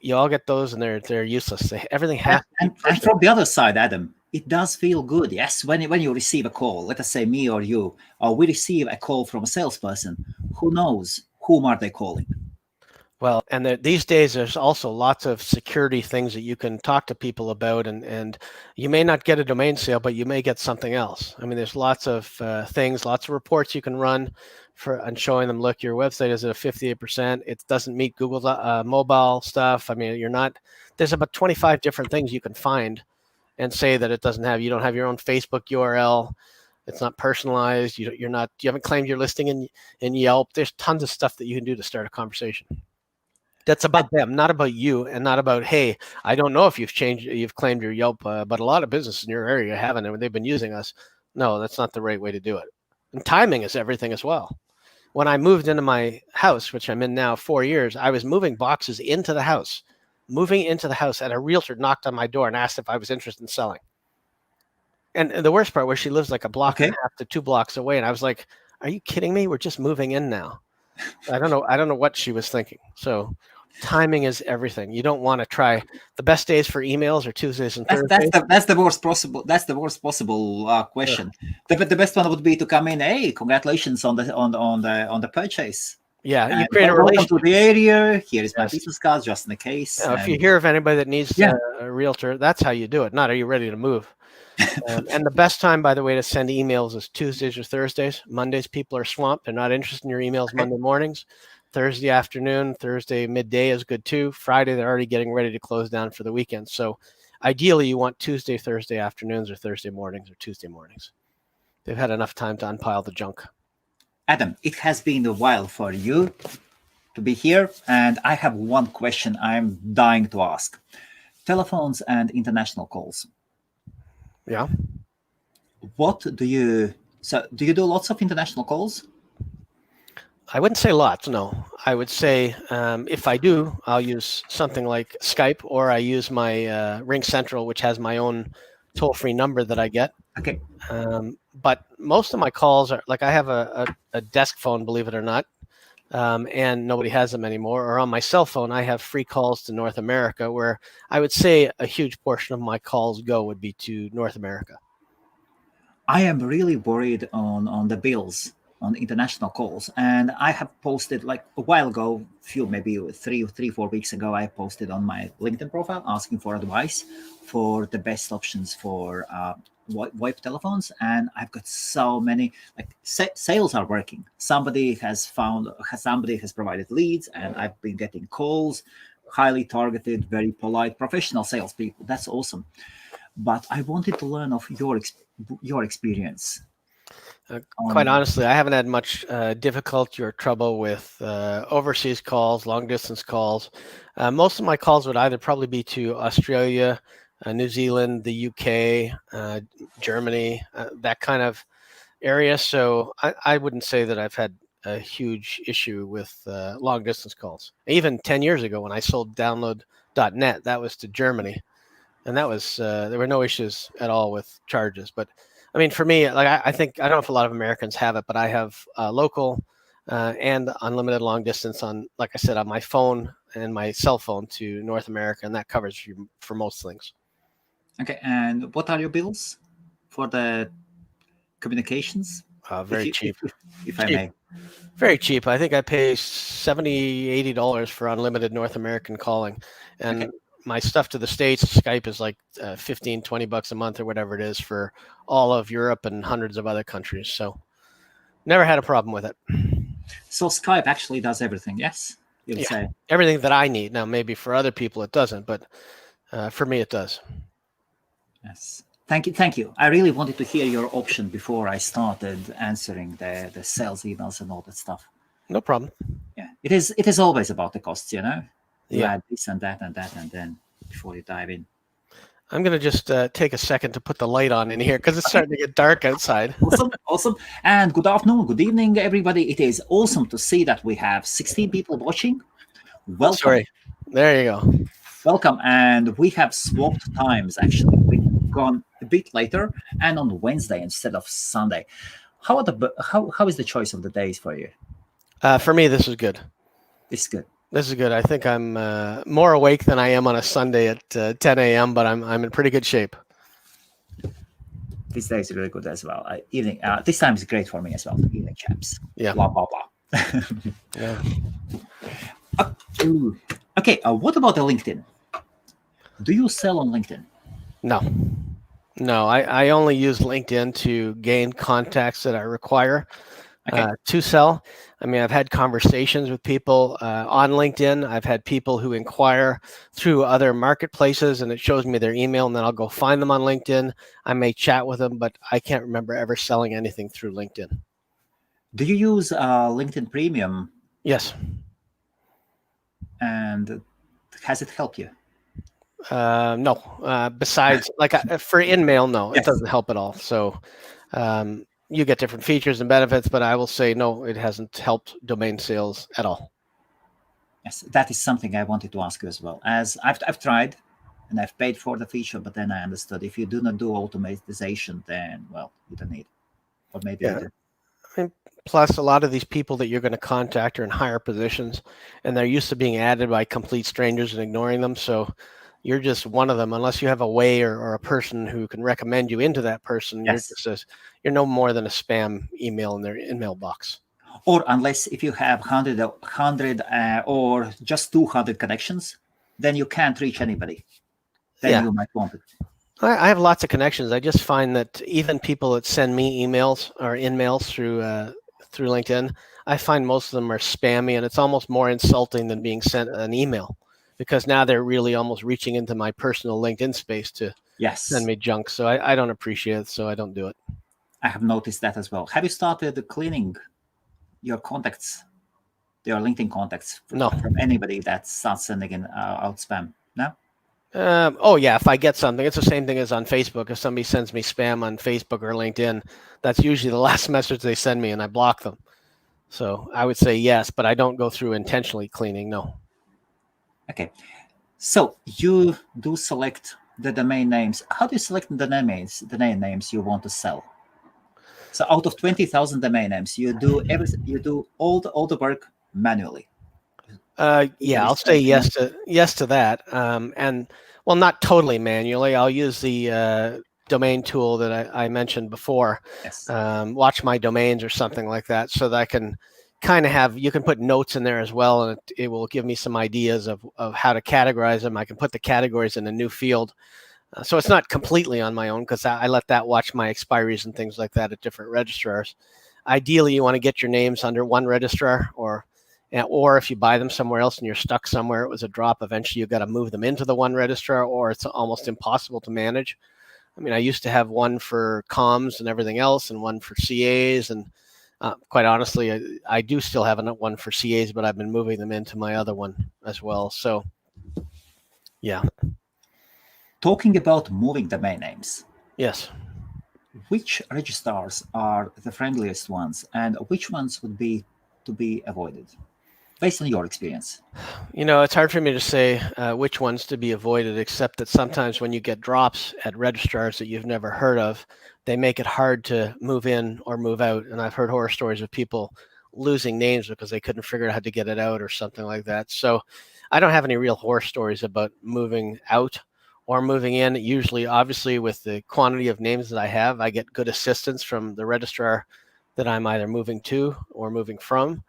you all get those and they're useless. Everything has and from the other side, Adam, it does feel good. Yes, when you receive a call, let us say me or you, or we receive a call from a salesperson, who knows whom are they calling? Well, and these days there's also lots of security things that you can talk to people about, and you may not get a domain sale, but you may get something else. I mean, there's lots of things, lots of reports you can run and showing them, look, your website is at a 58%. It doesn't meet Google's mobile stuff. I mean, there's about 25 different things you can find and say that it doesn't have. You don't have your own Facebook URL. It's not personalized. You haven't claimed your listing in Yelp. There's tons of stuff that you can do to start a conversation. That's about them, not about you, and not about, hey, I don't know if you've claimed your Yelp, but a lot of businesses in your area haven't, and they've been using us. No, that's not the right way to do it. And timing is everything as well. When I moved into my house, which I'm in now 4 years, I was moving boxes into the house. Moving into the house, and a realtor knocked on my door and asked if I was interested in selling. And the worst part was she lives like a block and a half to 2 blocks away, and I was like, "Are you kidding me? We're just moving in now." I don't know what she was thinking. So timing is everything. You don't want to try. The best days for emails are Tuesdays and Thursdays. That's the worst possible. That's the worst possible question. Yeah. The best one would be to come in. Hey, congratulations on the purchase. Yeah, you create a relationship. Welcome to the area. Here is my business card, just in the case. Yeah, if you hear of anybody that needs a realtor, that's how you do it. Not, are you ready to move? And the best time, by the way, to send emails is Tuesdays or Thursdays. Mondays, people are swamped. They're not interested in your emails Monday mornings. Thursday afternoon, Thursday midday is good too. Friday, they're already getting ready to close down for the weekend. So ideally, you want Tuesday, Thursday afternoons, or Thursday mornings, or Tuesday mornings. They've had enough time to unpile the junk. Adam, it has been a while for you to be here, and I have one question I'm dying to ask. Telephones and international calls. Yeah. Do you do lots of international calls? I wouldn't say lots, no. I would say if I do, I'll use something like Skype, or I use my Ringcentral, which has my own toll-free number that I get. Okay. But most of my calls are, like, I have a desk phone, believe it or not, and nobody has them anymore. Or on my cell phone, I have free calls to North America, where I would say a huge portion of my calls would be to North America. I am really worried on the bills on international calls, and I have posted, like, a while ago, maybe 4 weeks ago, I posted on my LinkedIn profile asking for advice for the best options for Voip telephones, and I've got so many, like, sales are working. Somebody has provided leads, and I've been getting calls, highly targeted, very polite, professional salespeople. That's awesome. But I wanted to learn of your experience. Quite honestly, I haven't had much difficulty or trouble with overseas calls, long distance calls. Most of my calls would either probably be to Australia, New Zealand, the UK, Germany, that kind of area. So I wouldn't say that I've had a huge issue with long distance calls. Even 10 years ago when I sold download.net, that was to Germany. And that was, there were no issues at all with charges. But I mean, for me, like, I think, I don't know if a lot of Americans have it, but I have local and unlimited long distance on, like I said, on my phone and my cell phone to North America. And that covers you for most things. Okay. And what are your bills for the communications? Very cheap. If I may. Very cheap. I think I pay $70, $80 for unlimited North American calling. And my stuff to the States, Skype is like 15, $20 a month or whatever it is for all of Europe and hundreds of other countries. So never had a problem with it. So Skype actually does everything, yes? You'll say everything that I need. Now, maybe for other people it doesn't, but for me it does. Yes. Thank you. I really wanted to hear your option before I started answering the sales emails and all that stuff. No problem. Yeah, it is always about the costs, you know. You Yeah. add this and that and that, and then before you dive in. I'm going to just take a second to put the light on in here because it's starting to get dark outside. Awesome. And good afternoon, good evening, everybody. It is awesome to see that we have 16 people watching. Welcome. Sorry. There you go. Welcome. And we have swapped times, actually. We've gone a bit later and on Wednesday instead of Sunday. How is the choice of the days for you? For me, this is good. It's good. This is good. I think I'm more awake than I am on a Sunday at 10 a.m., but I'm in pretty good shape. This day is really good as well. Evening. This time is great for me as well. Evening, chaps. Yeah. Blah blah blah. Yeah. Okay. What about the LinkedIn? Do you sell on LinkedIn? No. I only use LinkedIn to gain contacts that I require to sell. I mean, I've had conversations with people on LinkedIn. I've had people who inquire through other marketplaces, and it shows me their email, and then I'll go find them on LinkedIn. I may chat with them, but I can't remember ever selling anything through LinkedIn. Do you use LinkedIn Premium? Yes. And has it helped you? No. Besides, for InMail, no, It doesn't help at all. So you get different features and benefits, but I will say no, it hasn't helped domain sales at all. Yes, that is something I wanted to ask you as well. As I've tried and I've paid for the feature, but then I understood if you do not do automatization, then, well, you don't need it. Or maybe you do. And plus, a lot of these people that you're going to contact are in higher positions, and they're used to being added by complete strangers and ignoring them. So you're just one of them, unless you have a way or a person who can recommend you into that person. Yes. You're no more than a spam email in their email box. Or unless if you have 100 or just 200 connections, then you can't reach anybody. Then you might want it. I have lots of connections. I just find that even people that send me emails or in-mails through LinkedIn, I find most of them are spammy, and it's almost more insulting than being sent an email, because now they're really almost reaching into my personal LinkedIn space to send me junk. So I don't appreciate it, so I don't do it. I have noticed that as well. Have you started cleaning your contacts, your LinkedIn contacts from anybody that starts sending out spam? No? If I get something, it's the same thing as on Facebook. If somebody sends me spam on Facebook or LinkedIn, that's usually the last message they send me, and I block them. So I would say yes, but I don't go through intentionally cleaning, no. Okay. So you do select the domain names. How do you select the domain names you want to sell? So out of 20,000 domain names, you do all the work manually. I'll say yes to that. And well, not totally manually. I'll use the domain tool that I mentioned before. Yes. Watch my domains or something like that, so that I can kind of you can put notes in there as well, and it will give me some ideas of how to categorize them. I can put the categories in a new field. So it's not completely on my own, because I let that watch my expiries and things like that at different registrars. Ideally, you want to get your names under one registrar, or if you buy them somewhere else and you're stuck somewhere, it was a drop, eventually you've got to move them into the one registrar, or it's almost impossible to manage. I mean, I used to have one for comms and everything else, and one for CAs, and quite honestly, I do still have one for CAs, but I've been moving them into my other one as well. So, yeah. Talking about moving domain names. Yes. Which registrars are the friendliest ones, and which ones would be to be avoided, based on your experience? It's hard for me to say which ones to be avoided, except that sometimes when you get drops at registrars that you've never heard of, they make it hard to move in or move out. And I've heard horror stories of people losing names because they couldn't figure out how to get it out or something like that. So I don't have any real horror stories about moving out or moving in. Usually, obviously, with the quantity of names that I have, I get good assistance from the registrar that I'm either moving to or moving from.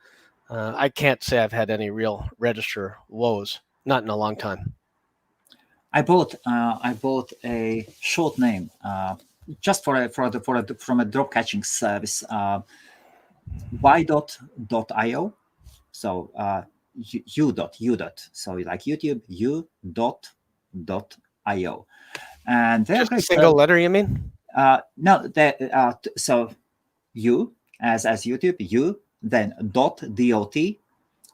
I can't say I've had any real registrar woes, not in a long time. I bought a short name just from a drop catching service, y.io. So u dot. So like YouTube u.io, and they're Just a great. single letter, you mean? No, so u as YouTube u, then dot,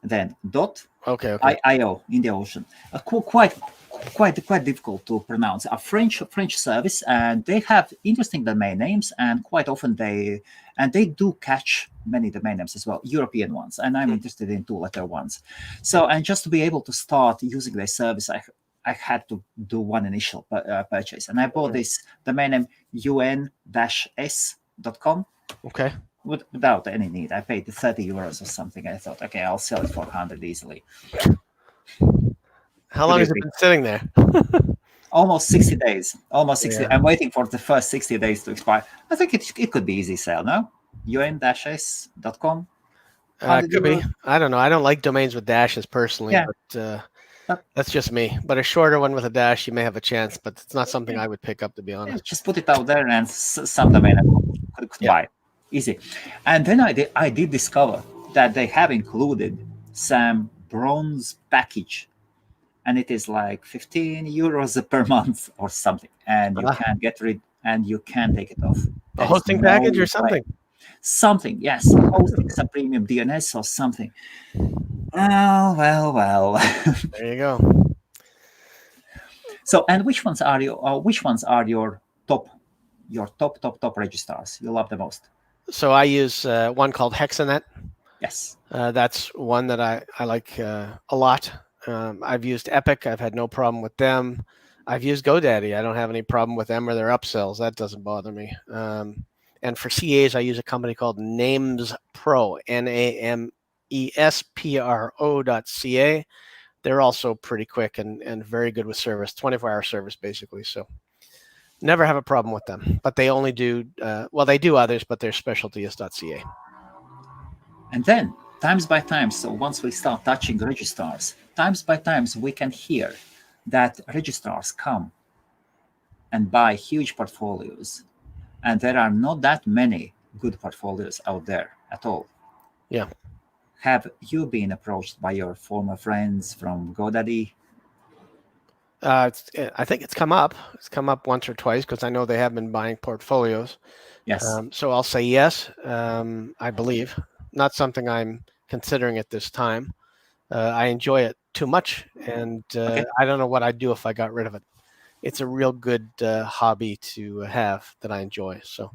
then dot Okay, okay. IO in the ocean. Quite difficult to pronounce. A French service, and they have interesting domain names, and quite often they do catch many domain names as well, European ones, and I'm interested in 2-letter ones. So, and just to be able to start using their service, I had to do one initial purchase, and I bought this domain name un-s.com. Okay. Without any need. I paid 30 euros or something. I thought, okay, I'll sell it for 100 easily. How long has it been sitting there? Almost 60 days. Almost 60. Yeah. I'm waiting for the first 60 days to expire. I think it could be easy sale, no? un-s.com. Could be. I don't know. I don't like domains with dashes personally, Yeah. but that's just me. But a shorter one with a dash, you may have a chance, but it's not something I would pick up, to be honest. Just put it out there, and some domain could buy. Easy. And then I did discover that they have included some bronze package, and it is like 15 euros per month or something, and you can get rid and you can take it off. A hosting package or something? Something, yes. Hosting some premium DNS or something. Well. There you go. So, and which ones are your top registrars you love the most? So I use one called Hexanet. Yes. That's one that I like a lot. I've used Epic. I've had no problem with them. I've used GoDaddy. I don't have any problem with them or their upsells. That doesn't bother me. And for CAs, I use a company called Names Pro, NAMESPRO.ca. They're also pretty quick and very good with service, 24-hour service, basically. So never have a problem with them. But they only do, they do others, but their specialty is .ca. And then, times by times, so once we start touching registrars, times by times we can hear that registrars come and buy huge portfolios. And there are not that many good portfolios out there at all. Yeah. Have you been approached by your former friends from GoDaddy? I think it's come up. It's come up once or twice because I know they have been buying portfolios. Yes. So I'll say yes, I believe. Not something I'm considering at this time. I enjoy it too much, and I don't know what I'd do if I got rid of it. It's a real good hobby to have that I enjoy. So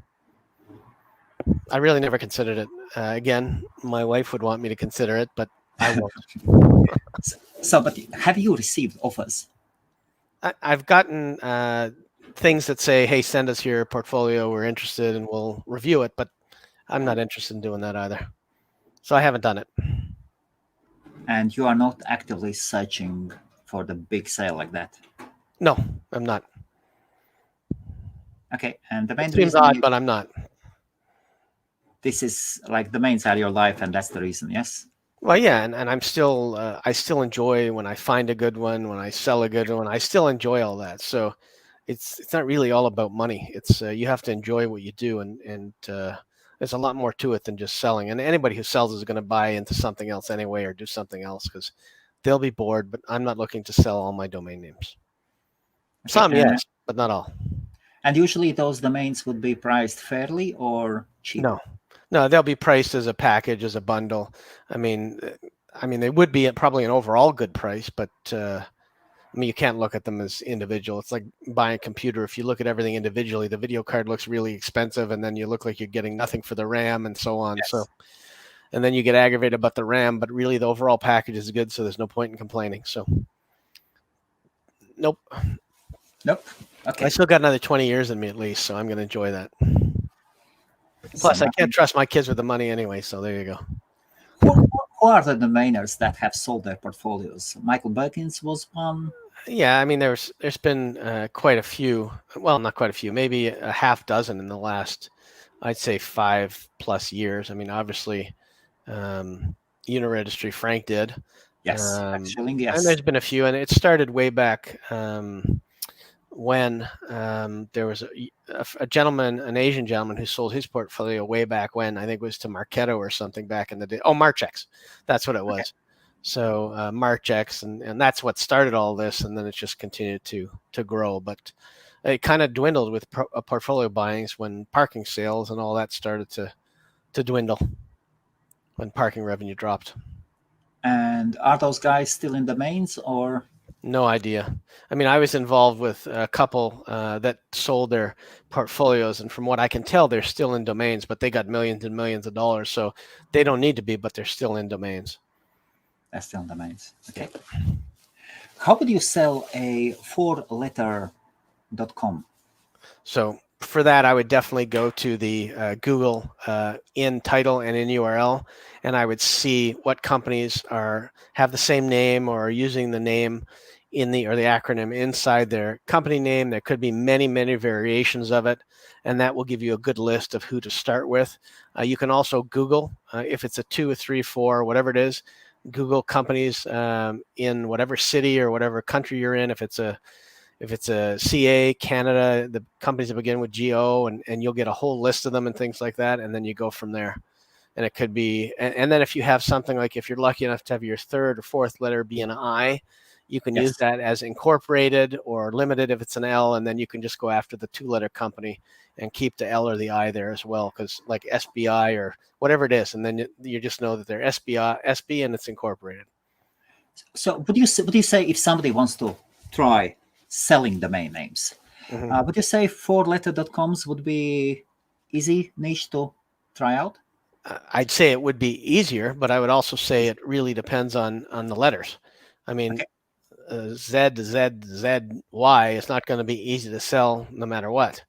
I really never considered it. Again, my wife would want me to consider it, but I won't. But have you received offers? I've gotten things that say, hey, send us your portfolio. We're interested and we'll review it. But I'm not interested in doing that either. So I haven't done it. And you are not actively searching for the big sale like that? No, I'm not. Okay, and the main reason... It seems odd, but I'm not. This is like domains are your life, and that's the reason, yes? Well, yeah, and I'm still, I still enjoy when I find a good one, when I sell a good one. I still enjoy all that. So it's not really all about money. It's you have to enjoy what you do, and there's a lot more to it than just selling. And anybody who sells is going to buy into something else anyway or do something else because they'll be bored. But I'm not looking to sell all my domain names. Okay, some, yes, but not all. And usually those domains would be priced fairly or cheap? No, they'll be priced as a package, as a bundle. I mean, they would be probably an overall good price, but you can't look at them as individual. It's like buying a computer. If you look at everything individually, the video card looks really expensive, and then you look like you're getting nothing for the RAM and so on. Yes. So, and then you get aggravated about the RAM, but really the overall package is good, so there's no point in complaining. So, nope. Okay. I still got another 20 years in me at least, so I'm going to enjoy that. Plus, I can't trust my kids with the money anyway, so there you go. Who are the domainers that have sold their portfolios? Michael Birkins was one. Yeah, I mean, there's been quite a few. Well, not quite a few, maybe a half dozen in the last, I'd say, 5+ years. I mean, obviously, Unit Registry, Frank did. Yes, actually, And yes. there's been a few, and it started way back when there was a gentleman, an Asian gentleman, who sold his portfolio way back when. I think it was to Marketo or something back in the day. Oh, Marchex, that's what it was. So Marchex, and that's what started all this, and then it's just continued to grow. But it kind of dwindled with portfolio buyings when parking sales and all that started to dwindle, when parking revenue dropped. And are those guys still in domains, or? No idea. I mean, I was involved with a couple that sold their portfolios, and from what I can tell, they're still in domains, but they got millions and millions of dollars, so they don't need to be, but they're still in domains. They're still in domains. Okay. How would you sell a 4letter.com? So for that, I would definitely go to the Google in title and in URL, and I would see what companies have the same name or are using the name in the acronym inside their company name. There could be many, many variations of it, and that will give you a good list of who to start with. You can also Google, if it's a 2 or 3, 4, whatever it is, Google companies in whatever city or whatever country you're in. If it's a CA, Canada, the companies that begin with GO, and you'll get a whole list of them and things like that, and then you go from there. And it could be, and then if you have something like, if you're lucky enough to have your third or fourth letter be an I, you can use that as incorporated or limited if it's an L, and then you can just go after the 2-letter company and keep the L or the I there as well, because like SBI or whatever it is, and then you just know that they're SB and it's incorporated. So would you say if somebody wants to try selling domain names, would you say 4letter.coms would be easy niche to try out? I'd say it would be easier, but I would also say it really depends on the letters. I mean, Z, Z, Z, Y is not going to be easy to sell no matter what.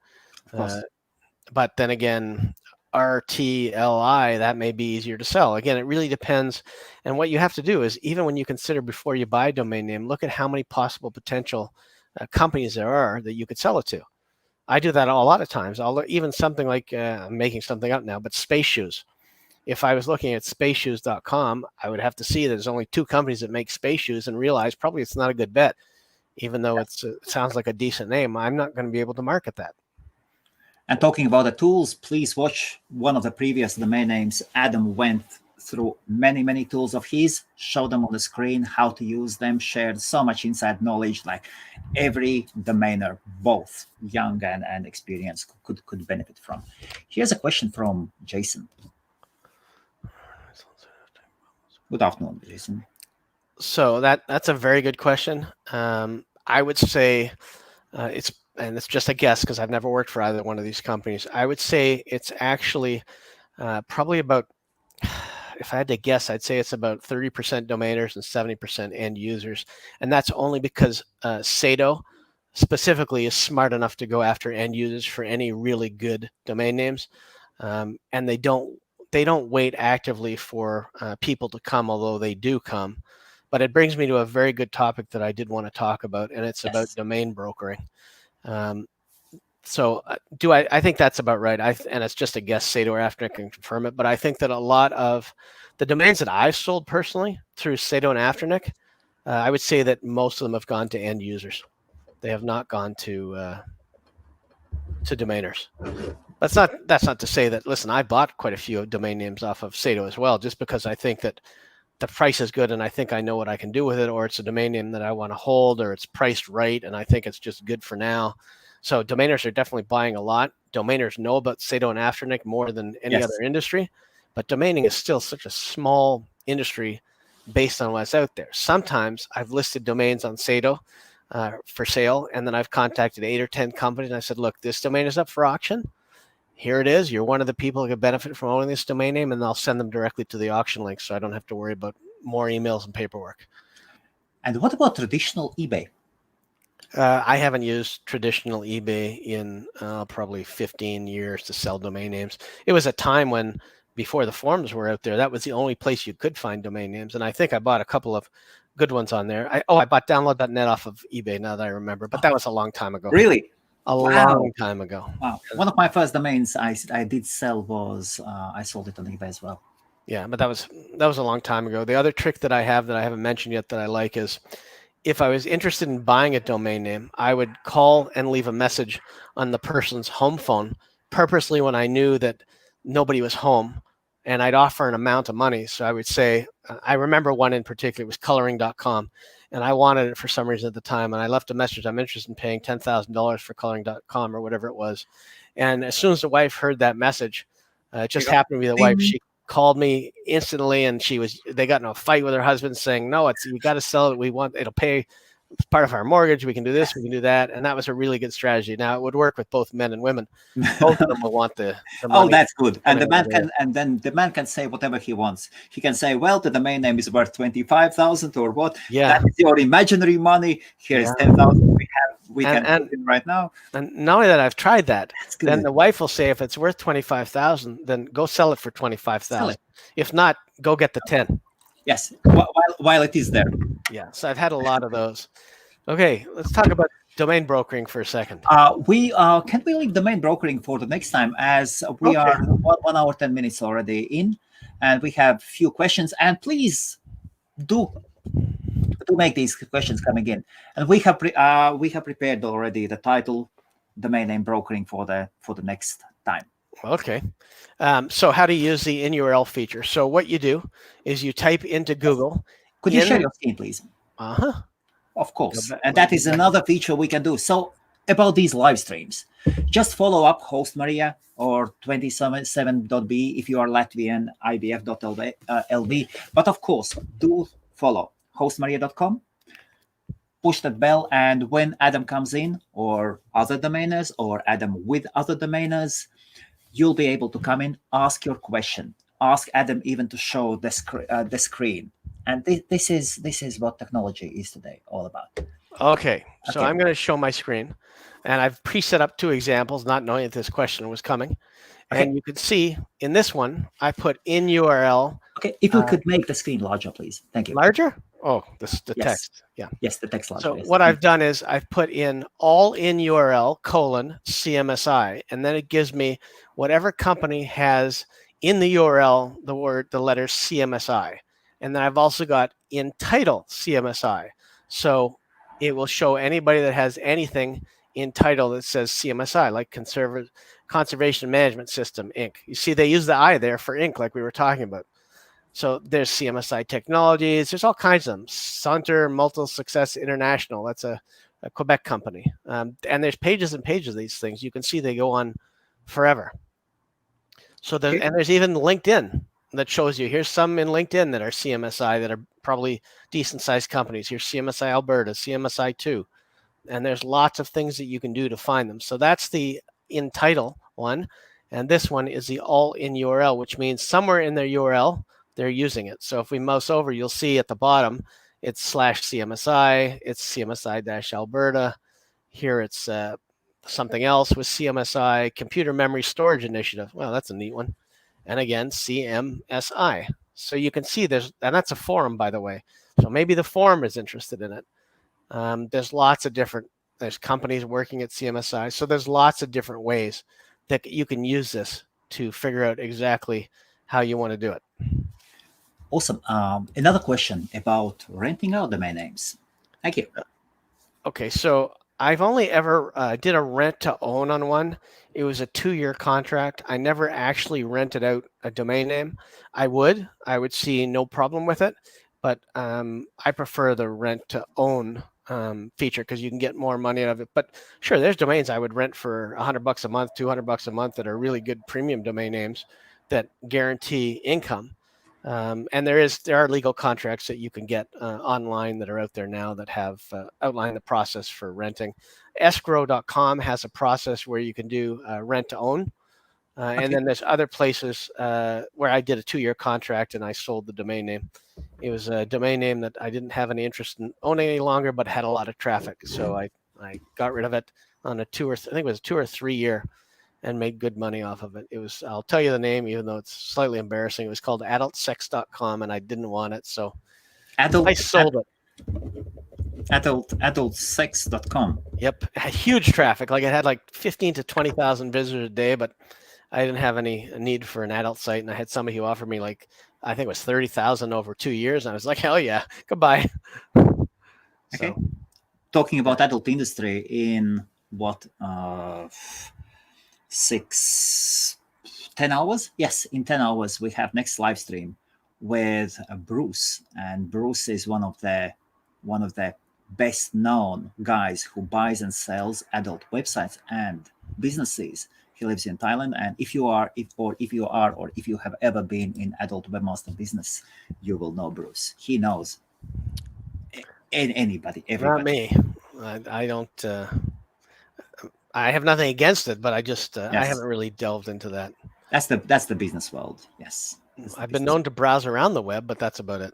But then again, RTLI, that may be easier to sell. Again, it really depends. And what you have to do is, even when you consider before you buy a domain name, look at how many possible potential companies there are that you could sell it to. I do that a lot of times. Even something like, I'm making something up now, but Space Shoes. If I was looking at spaceshoes.com, I would have to see there's only 2 companies that make space shoes and realize probably it's not a good bet, even though it sounds like a decent name. I'm not going to be able to market that. And talking about the tools, please watch one of the previous domain names. Adam went through many, many tools of his, showed them on the screen, how to use them, shared so much inside knowledge, like every domainer, both young and experienced, could benefit from. Here's a question from Jason. Good afternoon, Jason. So that's a very good question. I would say it's just a guess because I've never worked for either one of these companies. I would say it's actually probably about, if I had to guess, I'd say it's about 30% domainers and 70% end users. And that's only because Sato specifically is smart enough to go after end users for any really good domain names. And they don't wait actively for people to come, although they do come. But it brings me to a very good topic that I did want to talk about, and it's about domain brokering. So I think that's about right. And it's just a guess. Sato or Afternic can confirm it, but I think that a lot of the domains that I've sold personally through Sato and Afternic, I would say that most of them have gone to end users. They have not gone to domainers. That's not to say that, listen, I bought quite a few domain names off of Sato as well, just because I think that the price is good and I think I know what I can do with it, or it's a domain name that I want to hold, or it's priced right and I think it's just good for now. So domainers are definitely buying a lot. Domainers know about Sato and Afternic more than any other industry, but domaining is still such a small industry based on what's out there. Sometimes I've listed domains on Sato for sale, and then I've contacted 8 or 10 companies and I said, look, this domain is up for auction. Here it is. You're one of the people who could benefit from owning this domain name, and I'll send them directly to the auction link so I don't have to worry about more emails and paperwork. And what about traditional eBay? I haven't used traditional eBay in probably 15 years to sell domain names. It was a time when, before the forums were out there, that was the only place you could find domain names. And I think I bought a couple of good ones on there. I bought download.net off of eBay, now that I remember, but that was a long time ago. Really? A long time ago. Wow. One of my first domains I did sell was, I sold it on eBay as well. Yeah, but that was a long time ago. The other trick that I have that I haven't mentioned yet that I like is if I was interested in buying a domain name, I would call and leave a message on the person's home phone purposely when I knew that nobody was home, and I'd offer an amount of money. So I would say, I remember one in particular, it was coloring.com, and I wanted it for some reason at the time, and I left a message, I'm interested in paying $10,000 for coloring.com or whatever it was. And as soon as the wife heard that message, it just happened to be the wife, Ding. she called me instantly, and they got in a fight with her husband saying, no, you got to sell it. It'll pay part of our mortgage. We can do this, we can do that. And that was a really good strategy. Now it would work with both men and women. Both of them will want the money. Oh, that's good. And then the man can say whatever he wants. He can say, well, the domain name is worth 25,000 or what. Yeah. That is your imaginary money. Here is 10,000 we can put in right now. And not only that, I've tried that. That's good. Then the wife will say, if it's worth 25,000, then go sell it for 25,000. If not, go get the 10. Yes, while it is there. Yeah, so I've had a lot of those. Okay, let's talk about domain brokering for a second. Can we leave domain brokering for the next time, as we are 1 hour 10 minutes already in, and we have few questions. And please do make these questions coming in. And we have prepared already the title, domain name brokering for the next time. Okay. So how to use the in URL feature. So what you do is you type into Google. Could you share your screen, please? Of course. And that is another feature we can do. So about these live streams, just follow up HostMaria or 27.b if you are Latvian, ibf.lv. But of course, do follow hostmaria.com, push that bell, and when Adam comes in, or other domainers, or Adam with other domainers, you'll be able to come in, ask your question, ask Adam even to show the screen. And this is what technology is today all about. Okay, so I'm going to show my screen, and I've pre-set up 2 examples, not knowing that this question was coming. Okay. And you can see in this one, I put in URL. Okay, if you could make the screen larger, please. Thank you. Larger? Oh, the text. Yeah. Yes, the text larger. So what I've done is I've put in all in URL : CMSI, and then it gives me whatever company has in the URL the letter CMSI. And then I've also got in title CMSI. So it will show anybody that has anything in title that says CMSI, like Conservation Management System, Inc. You see, they use the I there for Inc., like we were talking about. So there's CMSI Technologies. There's all kinds of them. Sunter Multi Success International. That's a Quebec company. And there's pages and pages of these things. You can see they go on forever. So there's even LinkedIn that shows you. Here's some in LinkedIn that are CMSI that are probably decent sized companies. Here's CMSI Alberta, CMSI 2. And there's lots of things that you can do to find them. So that's the in title one. And this one is the all in URL, which means somewhere in their URL, they're using it. So if we mouse over, you'll see at the bottom, it's /CMSI, it's CMSI-Alberta. Here it's something else with CMSI, Computer Memory Storage Initiative. Well, that's a neat one. And again, CMSI. So you can see and that's a forum, by the way. So maybe the forum is interested in it. There's lots of there's companies working at CMSI. So there's lots of different ways that you can use this to figure out exactly how you want to do it. Awesome. Another question about renting out domain names. Thank you. Okay, so I've only ever did a rent to own on one. It was a 2-year contract. I never actually rented out a domain name. I would see no problem with it, but I prefer the rent to own feature because you can get more money out of it. But sure, there's domains I would rent for $100 a month, $200 a month that are really good premium domain names that guarantee income. And there are legal contracts that you can get online that are out there now that have outlined the process for renting. Escrow.com has a process where you can do rent to own. And then there's other places where I did a 2-year contract and I sold the domain name. It was a domain name that I didn't have any interest in owning any longer, but had a lot of traffic. So I got rid of it on I think it was a 2 or 3 year, and made good money off of it. I'll tell you the name, even though it's slightly embarrassing. It was called adultsex.com, and I didn't want it. So I sold it. Adultsex.com. Yep. It had huge traffic. Like it had like 15 to 20,000 visitors a day, but I didn't have any need for an adult site. And I had somebody who offered me like I think it was 30,000 over 2 years. And I was like, hell yeah, goodbye. Okay. So Talking about adult industry in what, 10 hours? Yes, in 10 hours we have next live stream with Bruce, and Bruce is one of the best known guys who buys and sells adult websites and businesses. He lives in Thailand, and if you have ever been in adult webmaster business, you will know Bruce. He knows anybody, not everybody. me. I don't. I have nothing against it, but I just I Yes, haven't really delved into that. that's the business world. Yes, that's the I've been business known to browse around the web, but that's about it.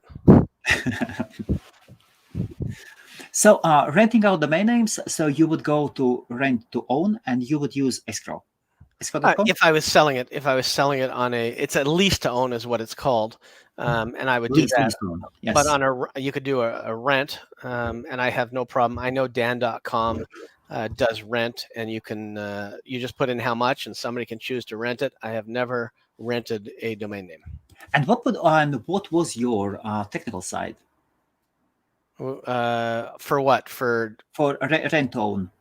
So renting out domain names, so you would go to rent to own and you would use escrow.com? If I was selling it on it's at least to own is what it's called, and I would do Lease, that. lease to own. But Yes. you could do a rent, and I have no problem. I know Dan.com does rent, and you just put in how much, and somebody can choose to rent it. I have never rented a domain name. And what was your technical side For what? For for rent to own,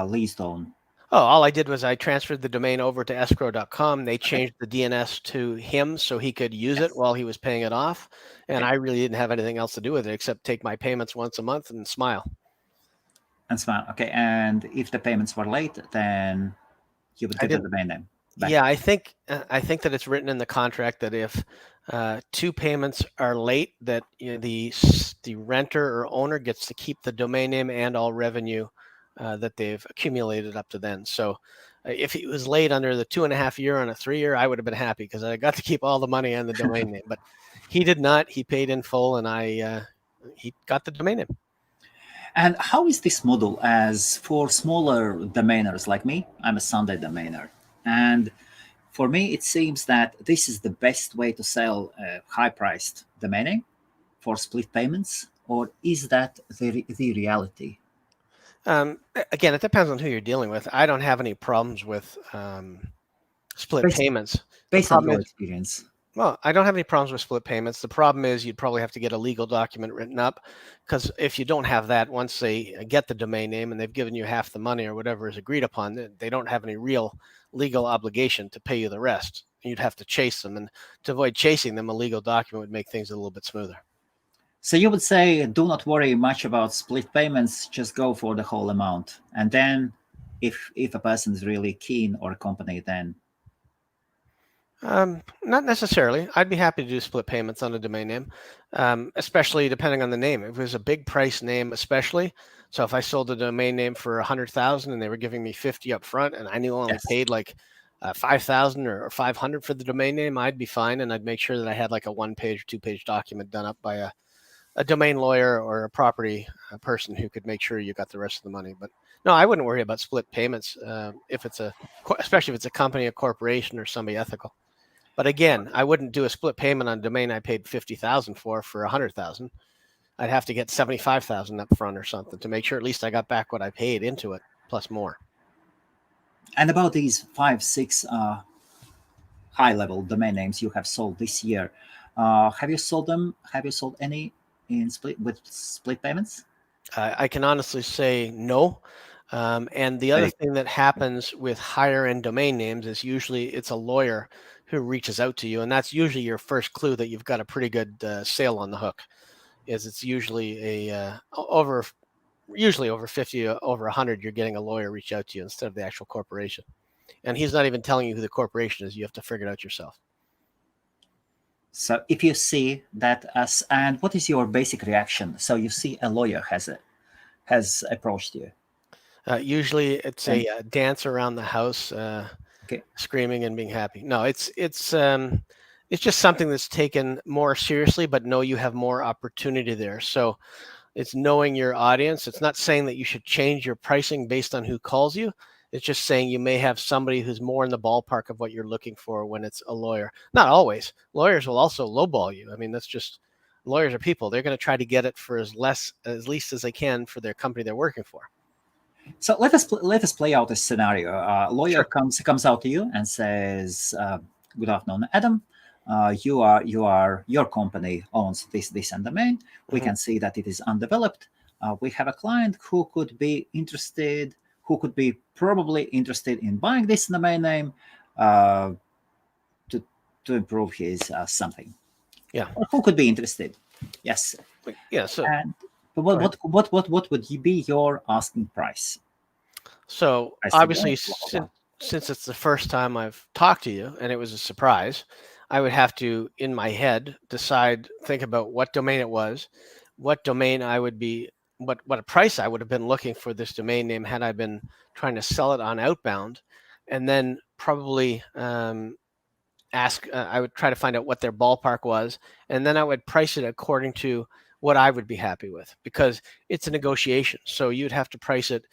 lease to own? all I did was I transferred the domain over to escrow.com. They Okay. changed the DNS to him so he could use it Yes. while he was paying it off. And Okay. I really didn't have anything else to do with it except take my payments once a month and smile. And smart. Okay. And if the payments were late, then you would I get the didn't. domain name back. Yeah, I think that it's written in the contract that if two payments are late, that the renter or owner gets to keep the domain name and all revenue that they've accumulated up to then. So if he was late under the 2.5 year on a 3 year, I would have been happy because I got to keep all the money and the domain name. But he did not. He paid in full, and he got the domain name. And how is this model as for smaller domainers like me? I'm a Sunday domainer. And for me, it seems that this is the best way to sell a high-priced domain name for split payments, or is that the reality? Again, it depends on who you're dealing with. I don't have any problems with split Based, payments. The based on problem your is, experience. well, I don't have any problems with split payments. The problem is you'd probably have to get a legal document written up because if you don't have that, once they get the domain name and they've given you half the money or whatever is agreed upon, they don't have any real legal obligation to pay you the rest. You'd have to chase them. And to avoid chasing them, a legal document would make things a little bit smoother. So you would say, do not worry much about split payments, just go for the whole amount. And then if a person is really keen or a company, then Not necessarily. I'd be happy to do split payments on a domain name, especially depending on the name. If it was a big price name, especially. So if I sold a domain name for 100,000 and they were giving me 50 up front, and I knew I only yes. paid like 5,000 or 500 for the domain name, I'd be fine, and I'd make sure that I had like a 1 page or 2 page document done up by a domain lawyer or a property person who could make sure you got the rest of the money. But no, I wouldn't worry about split payments if it's especially if it's a company, a corporation, or somebody ethical. But again, I wouldn't do a split payment on a domain I paid 50,000 for 100,000. I'd have to get 75,000 up front or something to make sure at least I got back what I paid into it plus more. And about these 5, 6 high-level domain names you have sold this year, have you sold them? Have you sold any in split payments? I can honestly say no. And the other thing that happens with higher end domain names is usually it's a lawyer who reaches out to you, and that's usually your first clue that you've got a pretty good sale on the hook. Is it's usually usually over 50, over 100, you're getting a lawyer reach out to you instead of the actual corporation, and he's not even telling you who the corporation is. You have to figure it out yourself. So if you see that and what is your basic reaction? So you see a lawyer has approached you. Usually it's a dance around the house, Okay. screaming and being happy. No, it's just something that's taken more seriously, but no, you have more opportunity there. So it's knowing your audience. It's not saying that you should change your pricing based on who calls you. It's just saying you may have somebody who's more in the ballpark of what you're looking for when it's a lawyer. Not always. Lawyers will also lowball you. I mean, that's just, lawyers are people. They're going to try to get it for as least as they can for their company they're working for. So let us play out a scenario. A lawyer Sure. comes out to you and says, "Good afternoon, Adam. your company owns this and domain. We Mhm. can see that it is undeveloped. We have a client who could be interested, who could be probably interested in buying this domain name to improve his something, Yeah. or who could be interested. Yes. Yeah. So And go ahead. what would be your asking price? So Price to obviously, join, blah, blah, blah. since it's the first time I've talked to you and it was a surprise, I would have to, in my head, think about what domain it was, what domain I would be, what a price I would have been looking for this domain name had I been trying to sell it on Outbound, and then probably ask. I would try to find out what their ballpark was, and then I would price it according to what I would be happy with, because it's a negotiation. So you'd have to price it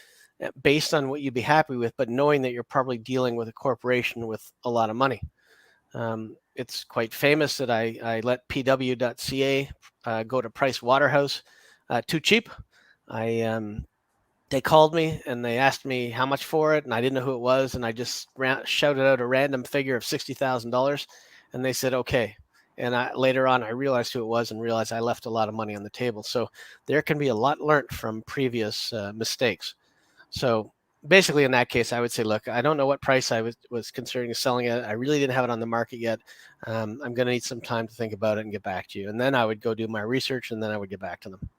based on what you'd be happy with, but knowing that you're probably dealing with a corporation with a lot of money. It's quite famous that I let pw.ca go to Price Waterhouse too cheap. I They called me and they asked me how much for it, and I didn't know who it was, and I just shouted out a random figure of $60,000, and they said okay. And later on, I realized who it was and realized I left a lot of money on the table. So there can be a lot learned from previous mistakes. So basically, in that case, I would say, look, I don't know what price I was considering selling it. I really didn't have it on the market yet. I'm going to need some time to think about it and get back to you. And then I would go do my research, and then I would get back to them.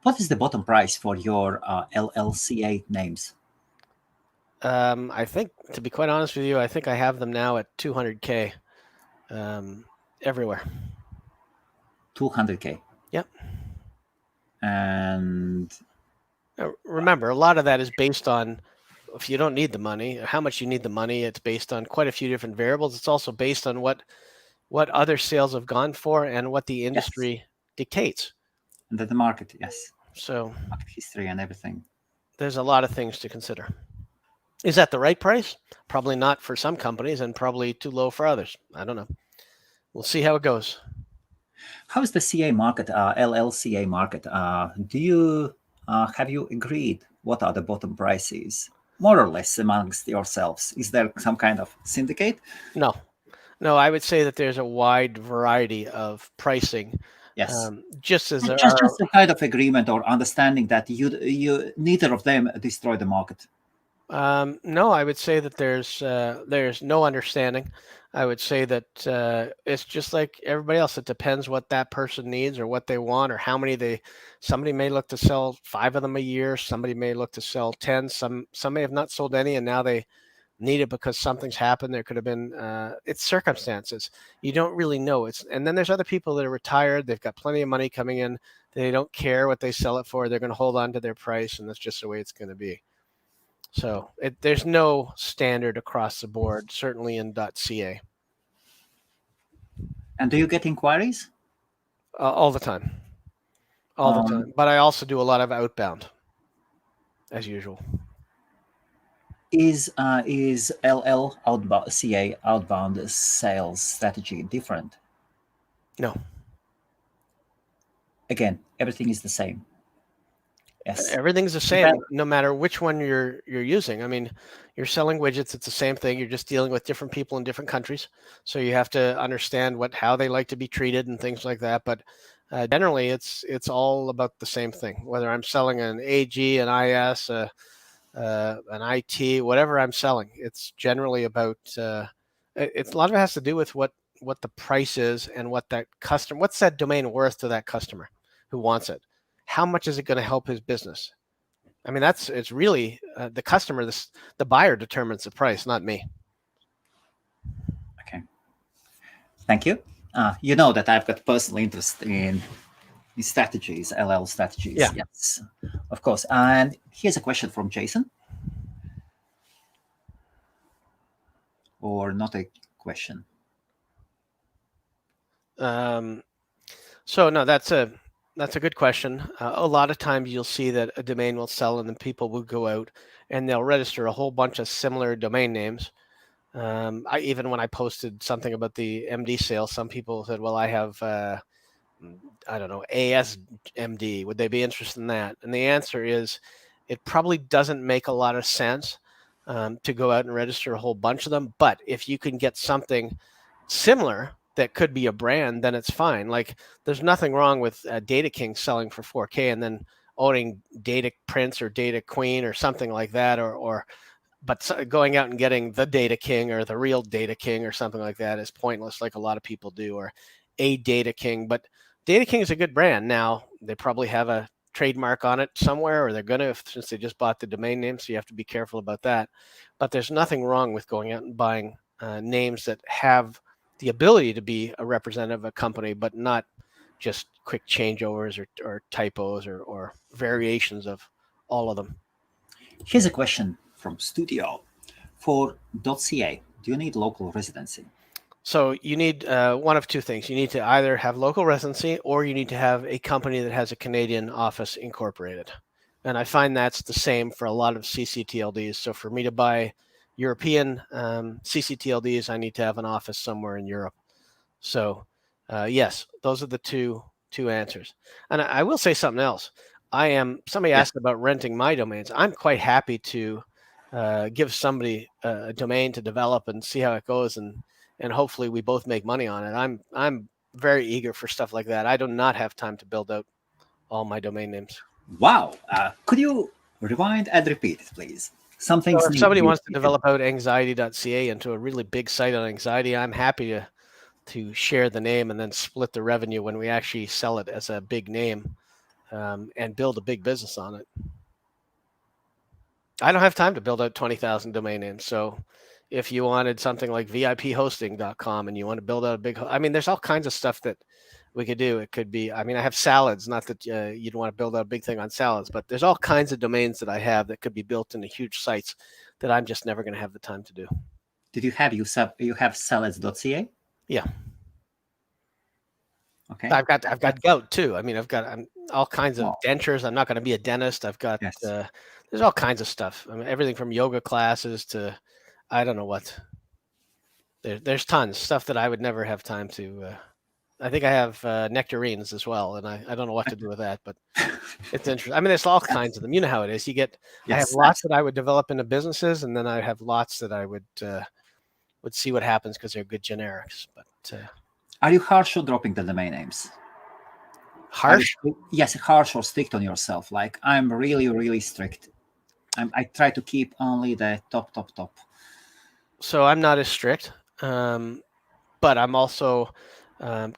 What is the bottom price for your LLCA names? I think, to be quite honest with you, I think I have them now at 200K everywhere. 200K. Yep. And Remember, a lot of that is based on if you don't need the money, how much you need the money. It's based on quite a few different variables. It's also based on what other sales have gone for and what the yes, industry dictates. and the market, yes, So market history and everything. there's a lot of things to consider. Is that the right price? Probably not for some companies, and probably too low for others. I don't know. We'll see how it goes. How is the CA market, LLCA market? Do you have you agreed what are the bottom prices, more or less amongst yourselves? Is there some kind of syndicate? No, no, I would say that there's a wide variety of pricing, Yes. just as there are. Just a kind of agreement or understanding that you neither of them destroy the market. No, I would say that there's no understanding. I would say that it's just like everybody else. It depends what that person needs or what they want or how many they. Somebody may look to sell 5 of them a year. Somebody may look to sell 10. Some may have not sold any, and now they need it because something's happened. There could have been it's circumstances. You don't really know. And then there's other people that are retired. They've got plenty of money coming in. They don't care what they sell it for. They're going to hold on to their price, and that's just the way it's going to be. So there's no standard across the board, certainly in .ca, And do you get inquiries? all the time, all the Um, time. But I also do a lot of outbound, as usual. is LL outbound CA outbound sales strategy different? No, Again, everything is the same. Yes. everything's the That, same, no matter which one you're using. I mean, you're selling widgets; it's the same thing. You're just dealing with different people in different countries, so you have to understand how they like to be treated and things like that. But generally, it's all about the same thing. Whether I'm selling an AG, an IS, an IT, whatever I'm selling. It's generally about it's a lot of it has to do with what the price is and what's that domain worth to that customer who wants it. How much is it going to help his business? I mean, it's really the customer, the buyer determines the price, not me. okay. Thank you. You know that I've got personal interest in strategies, LL strategies. Yeah. Yes, of course. And here's a question from Jason, or not a question. So no, that's a good question. A lot of times you'll see that a domain will sell, and then people will go out and they'll register a whole bunch of similar domain names. Even when I posted something about the MD sale, some people said, "Well, I have I don't know, ASMD. Would they be interested in that?" And the answer is, it probably doesn't make a lot of sense to go out and register a whole bunch of them. But if you can get something similar that could be a brand, then it's fine. Like there's nothing wrong with Data King selling for 4K and then owning Data Prince or Data Queen or something like that, but going out and getting the Data King or the real Data King or something like that is pointless, like a lot of people do, or a Data King. But Data King is a good brand. Now they probably have a trademark on it somewhere, or they're going to, since they just bought the domain name, so you have to be careful about that. But there's nothing wrong with going out and buying names that have the ability to be a representative of a company, but not just quick changeovers or typos or variations of all of them. Here's a question from Studio. For .ca, do you need local residency? So you need one of two things. You need to either have local residency or you need to have a company that has a Canadian office incorporated. And I find that's the same for a lot of CCTLDs. So for me to buy European CCTLDs, I need to have an office somewhere in Europe. So yes, those are the two answers. And I will say something else. Somebody asked about renting my domains. I'm quite happy to give somebody a domain to develop and see how it goes, and hopefully we both make money on it. I'm very eager for stuff like that. I do not have time to build out all my domain names. Wow. Could you rewind and repeat it, please? So if somebody wants to develop out anxiety.ca into a really big site on anxiety, I'm happy to share the name and then split the revenue when we actually sell it as a big name, and build a big business on it. I don't have time to build out 20,000 domain names. So if you wanted something like viphosting.com and you want to build out a big, there's all kinds of stuff that we could do. It could be, I have salads, not that you'd want to build out a big thing on salads, but there's all kinds of domains that I have that could be built into huge sites that I'm just never going to have the time to do. Did you have salads.ca? Yeah. Okay. I've got gout too. I've got all kinds of dentures. I'm not going to be a dentist. I've got, there's all kinds of stuff. Everything from yoga classes to, I don't know what. There's tons stuff that I would never have time to. I think I have nectarines as well, and I don't know what to do with that, but it's interesting. There's all kinds of them. You know how it is. I have lots that I would develop into businesses, and then I have lots that I would see what happens because they're good generics. But are you harsh on dropping the domain names? Harsh? Yes, harsh or strict on yourself. Like I'm really, really strict. I try to keep only the top. So I'm not as strict, but I'm also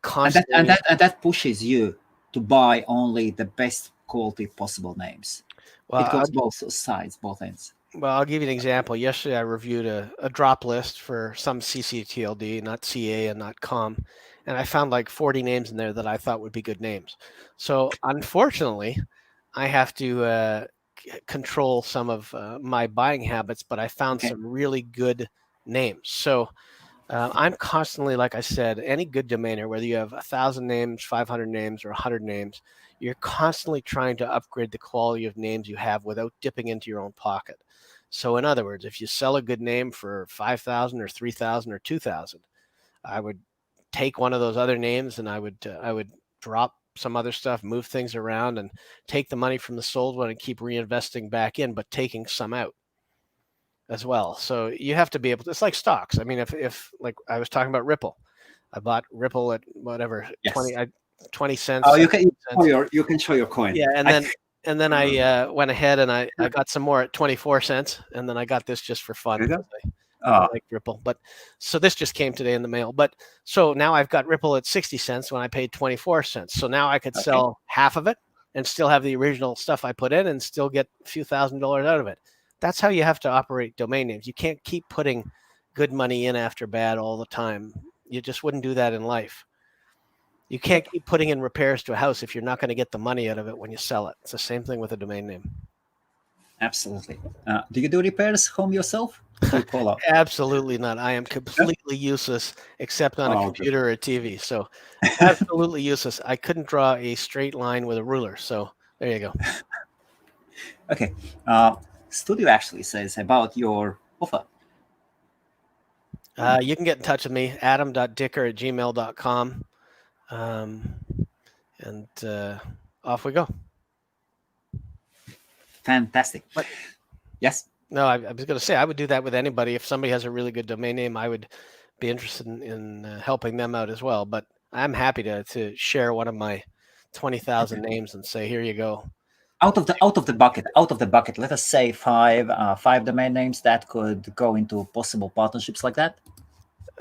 constantly. And that pushes you to buy only the best quality possible names. Well, it goes both sides, both ends. Well, I'll give you an example. Yesterday, I reviewed a drop list for some CCTLD, not CA and not COM, and I found like 40 names in there that I thought would be good names. So unfortunately, I have to control some of my buying habits, but I found some really good names. So I'm constantly, like I said, any good domainer, whether you have 1,000 names, 500 names, or 100 names, you're constantly trying to upgrade the quality of names you have without dipping into your own pocket. So in other words, if you sell a good name for 5,000 or 3,000 or 2,000, I would take one of those other names and I would drop some other stuff, move things around, and take the money from the sold one and keep reinvesting back in, but taking some out as well. So you have to be able to, it's like stocks. If like I was talking about Ripple, I bought Ripple at whatever, 20 cents. Oh, you can show your coin. Yeah. And then I went ahead and I got some more at 24 cents. And then I got this just for fun. I like Ripple. But so this just came today in the mail. But so now I've got Ripple at 60 cents when I paid 24 cents. So now I could sell half of it and still have the original stuff I put in and still get a few $1,000s out of it. That's how you have to operate domain names. You can't keep putting good money in after bad all the time. You just wouldn't do that in life. You can't keep putting in repairs to a house if you're not going to get the money out of it when you sell it. It's the same thing with a domain name. Absolutely. Do you do repairs home yourself? Absolutely not. I am completely useless except on a computer or a TV. So absolutely useless. I couldn't draw a straight line with a ruler. So there you go. Okay. Studio actually says about your offer. You can get in touch with me, adam.dicker@gmail.com. And off we go. Fantastic. But, yes. No, I was going to say I would do that with anybody. If somebody has a really good domain name, I would be interested in helping them out as well. But I'm happy to share one of my 20,000 names and say, here you go. Out of the bucket, let us say five domain names that could go into possible partnerships like that.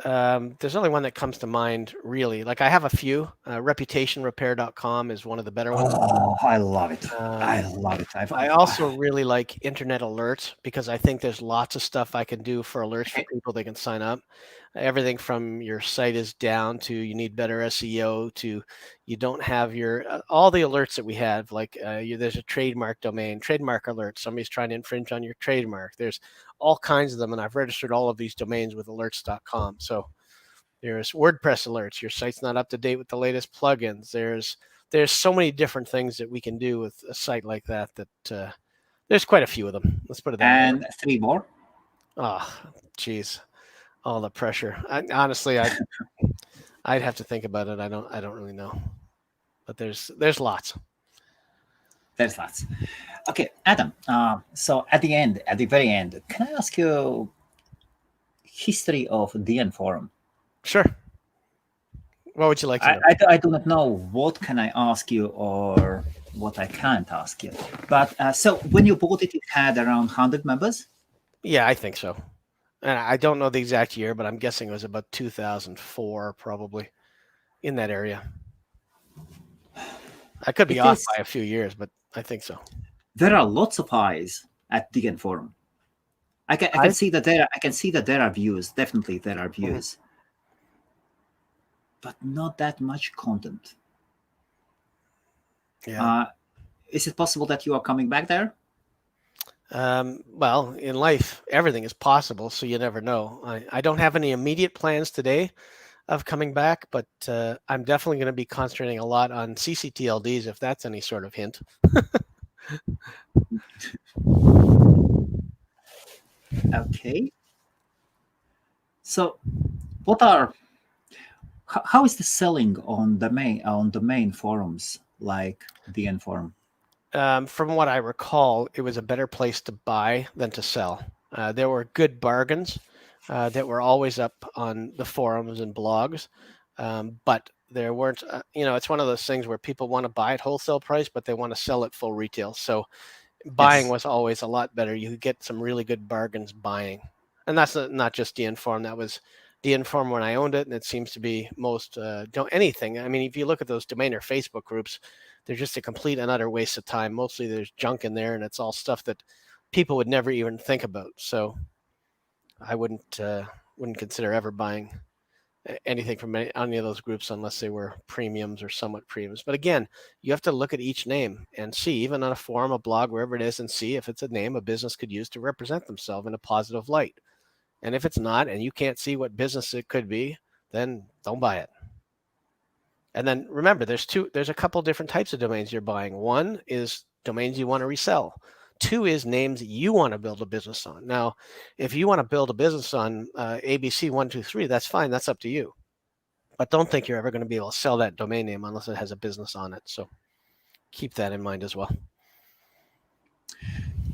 There's only one that comes to mind, really. Like I have a few. Reputationrepair.com is one of the better ones. Oh, I love it. I love it. I also really like Internet Alerts because I think there's lots of stuff I can do for alerts for people that can sign up. Everything from your site is down to you need better SEO to you don't have your all the alerts that we have. Like there's a trademark domain, trademark alert. Somebody's trying to infringe on your trademark. There's all kinds of them, and I've registered all of these domains with alerts.com. So there's WordPress alerts. Your site's not up to date with the latest plugins. There's so many different things that we can do with a site like that. There's quite a few of them. Let's put it that way. And three more. Oh, geez, all the pressure. Honestly, I'd have to think about it. I don't really know, but there's lots. There's lots. Okay, Adam. So at the very end, can I ask you history of DN forum? Sure. What would you like to know? I do not know what can I ask you or what I can't ask you. But so when you bought it, it had around 100 members? Yeah, I think so. And I don't know the exact year, but I'm guessing it was about 2004, probably, in that area. I could be off by a few years, but I think so. There are lots of eyes at DN forum. I can see that there are views. Definitely there are views. Mm-hmm. But not that much content. Yeah. Is it possible that you are coming back there? Well, in life, everything is possible, so you never know. I don't have any immediate plans today of coming back, but I'm definitely going to be concentrating a lot on CCTLDs, if that's any sort of hint. Okay. So, how is the selling on the main forums like DN forum? From what I recall, it was a better place to buy than to sell. There were good bargains that were always up on the forums and blogs, but there weren't. It's one of those things where people want to buy at wholesale price, but they want to sell at full retail. So buying was always a lot better. You could get some really good bargains buying, and that's not just DN forum. That was DN forum when I owned it, and it seems to be most anything. I mean, if you look at those domainer Facebook groups, they're just a complete and utter waste of time. Mostly there's junk in there, and it's all stuff that people would never even think about. So I wouldn't consider ever buying anything from any of those groups unless they were premiums or somewhat premiums. But again, you have to look at each name and see, even on a forum, a blog, wherever it is, and see if it's a name a business could use to represent themselves in a positive light. And if it's not, and you can't see what business it could be, then don't buy it. And then remember, there's a couple different types of domains you're buying. One is domains you want to resell. Two is names you want to build a business on. Now, if you want to build a business on ABC123, that's fine. That's up to you. But don't think you're ever going to be able to sell that domain name unless it has a business on it. So keep that in mind as well.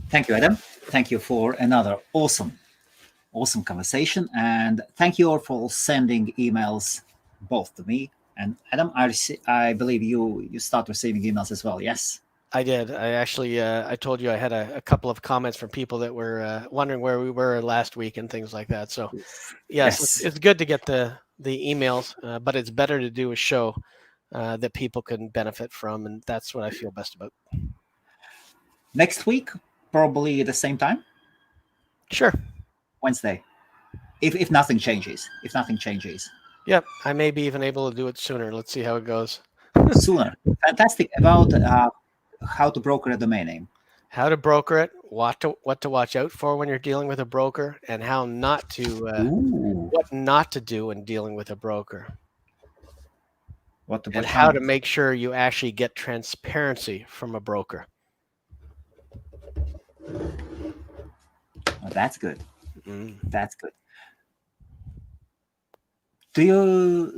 Thank you, Adam. Thank you for another awesome conversation. And thank you all for sending emails both to me and Adam. I believe you start receiving emails as well, yes? I did. I actually, I told you I had a couple of comments from people that were wondering where we were last week and things like that. So yes. It's good to get the emails, but it's better to do a show that people can benefit from. And that's what I feel best about. Next week, probably at the same time? Sure. Wednesday. If nothing changes. Yep. I may be even able to do it sooner. Let's see how it goes. Sooner. Fantastic. About how to broker a domain name. How to broker it, what to watch out for when you're dealing with a broker, and how not to what not to do when dealing with a broker. And how to make sure you actually get transparency from a broker. Oh, that's good. That's good. Do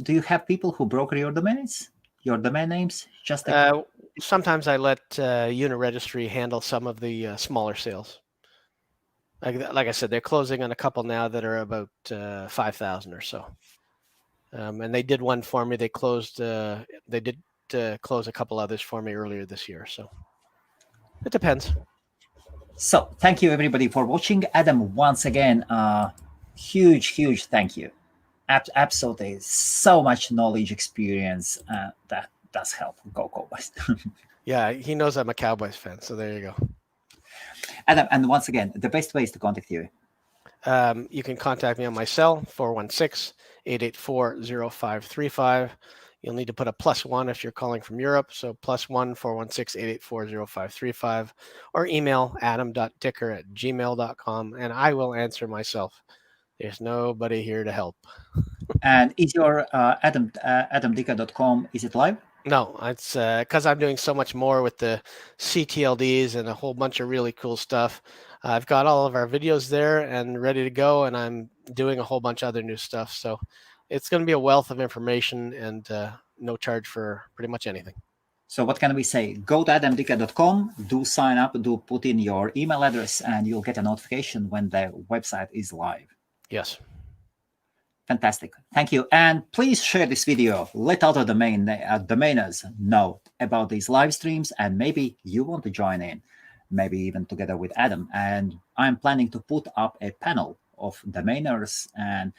you have people who broker your domains? Your domain names? Just sometimes I let Unit Registry handle some of the smaller sales. Like I said, they're closing on a couple now that are about 5,000 or so. And they did one for me. They did close a couple others for me earlier this year. So it depends. So thank you everybody for watching. Adam, once again, huge thank you. Absolutely, so much knowledge, experience that does help. Go Cowboys. Yeah, he knows I'm a Cowboys fan, so there you go. Adam, and once again, the best way is to contact you. You can contact me on my cell, 416-884-0535. You'll need to put a +1 if you're calling from Europe. So +1 416-884-0535, or email adam.dicker@gmail.com, and I will answer myself. There's nobody here to help. And is your adamdicker.com, is it live? No, it's because I'm doing so much more with the CTLDs and a whole bunch of really cool stuff. I've got all of our videos there and ready to go, and I'm doing a whole bunch of other new stuff. So it's going to be a wealth of information and no charge for pretty much anything. So what can we say? Go to adamdicker.com, do sign up, do put in your email address, and you'll get a notification when the website is live. Yes. Fantastic. Thank you. And please share this video. Let other domainers know about these live streams, and maybe you want to join in, maybe even together with Adam. And I'm planning to put up a panel of domainers, and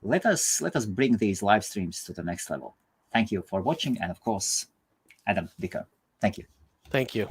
let us bring these live streams to the next level. Thank you for watching. And of course, Adam Dicker. Thank you. Thank you.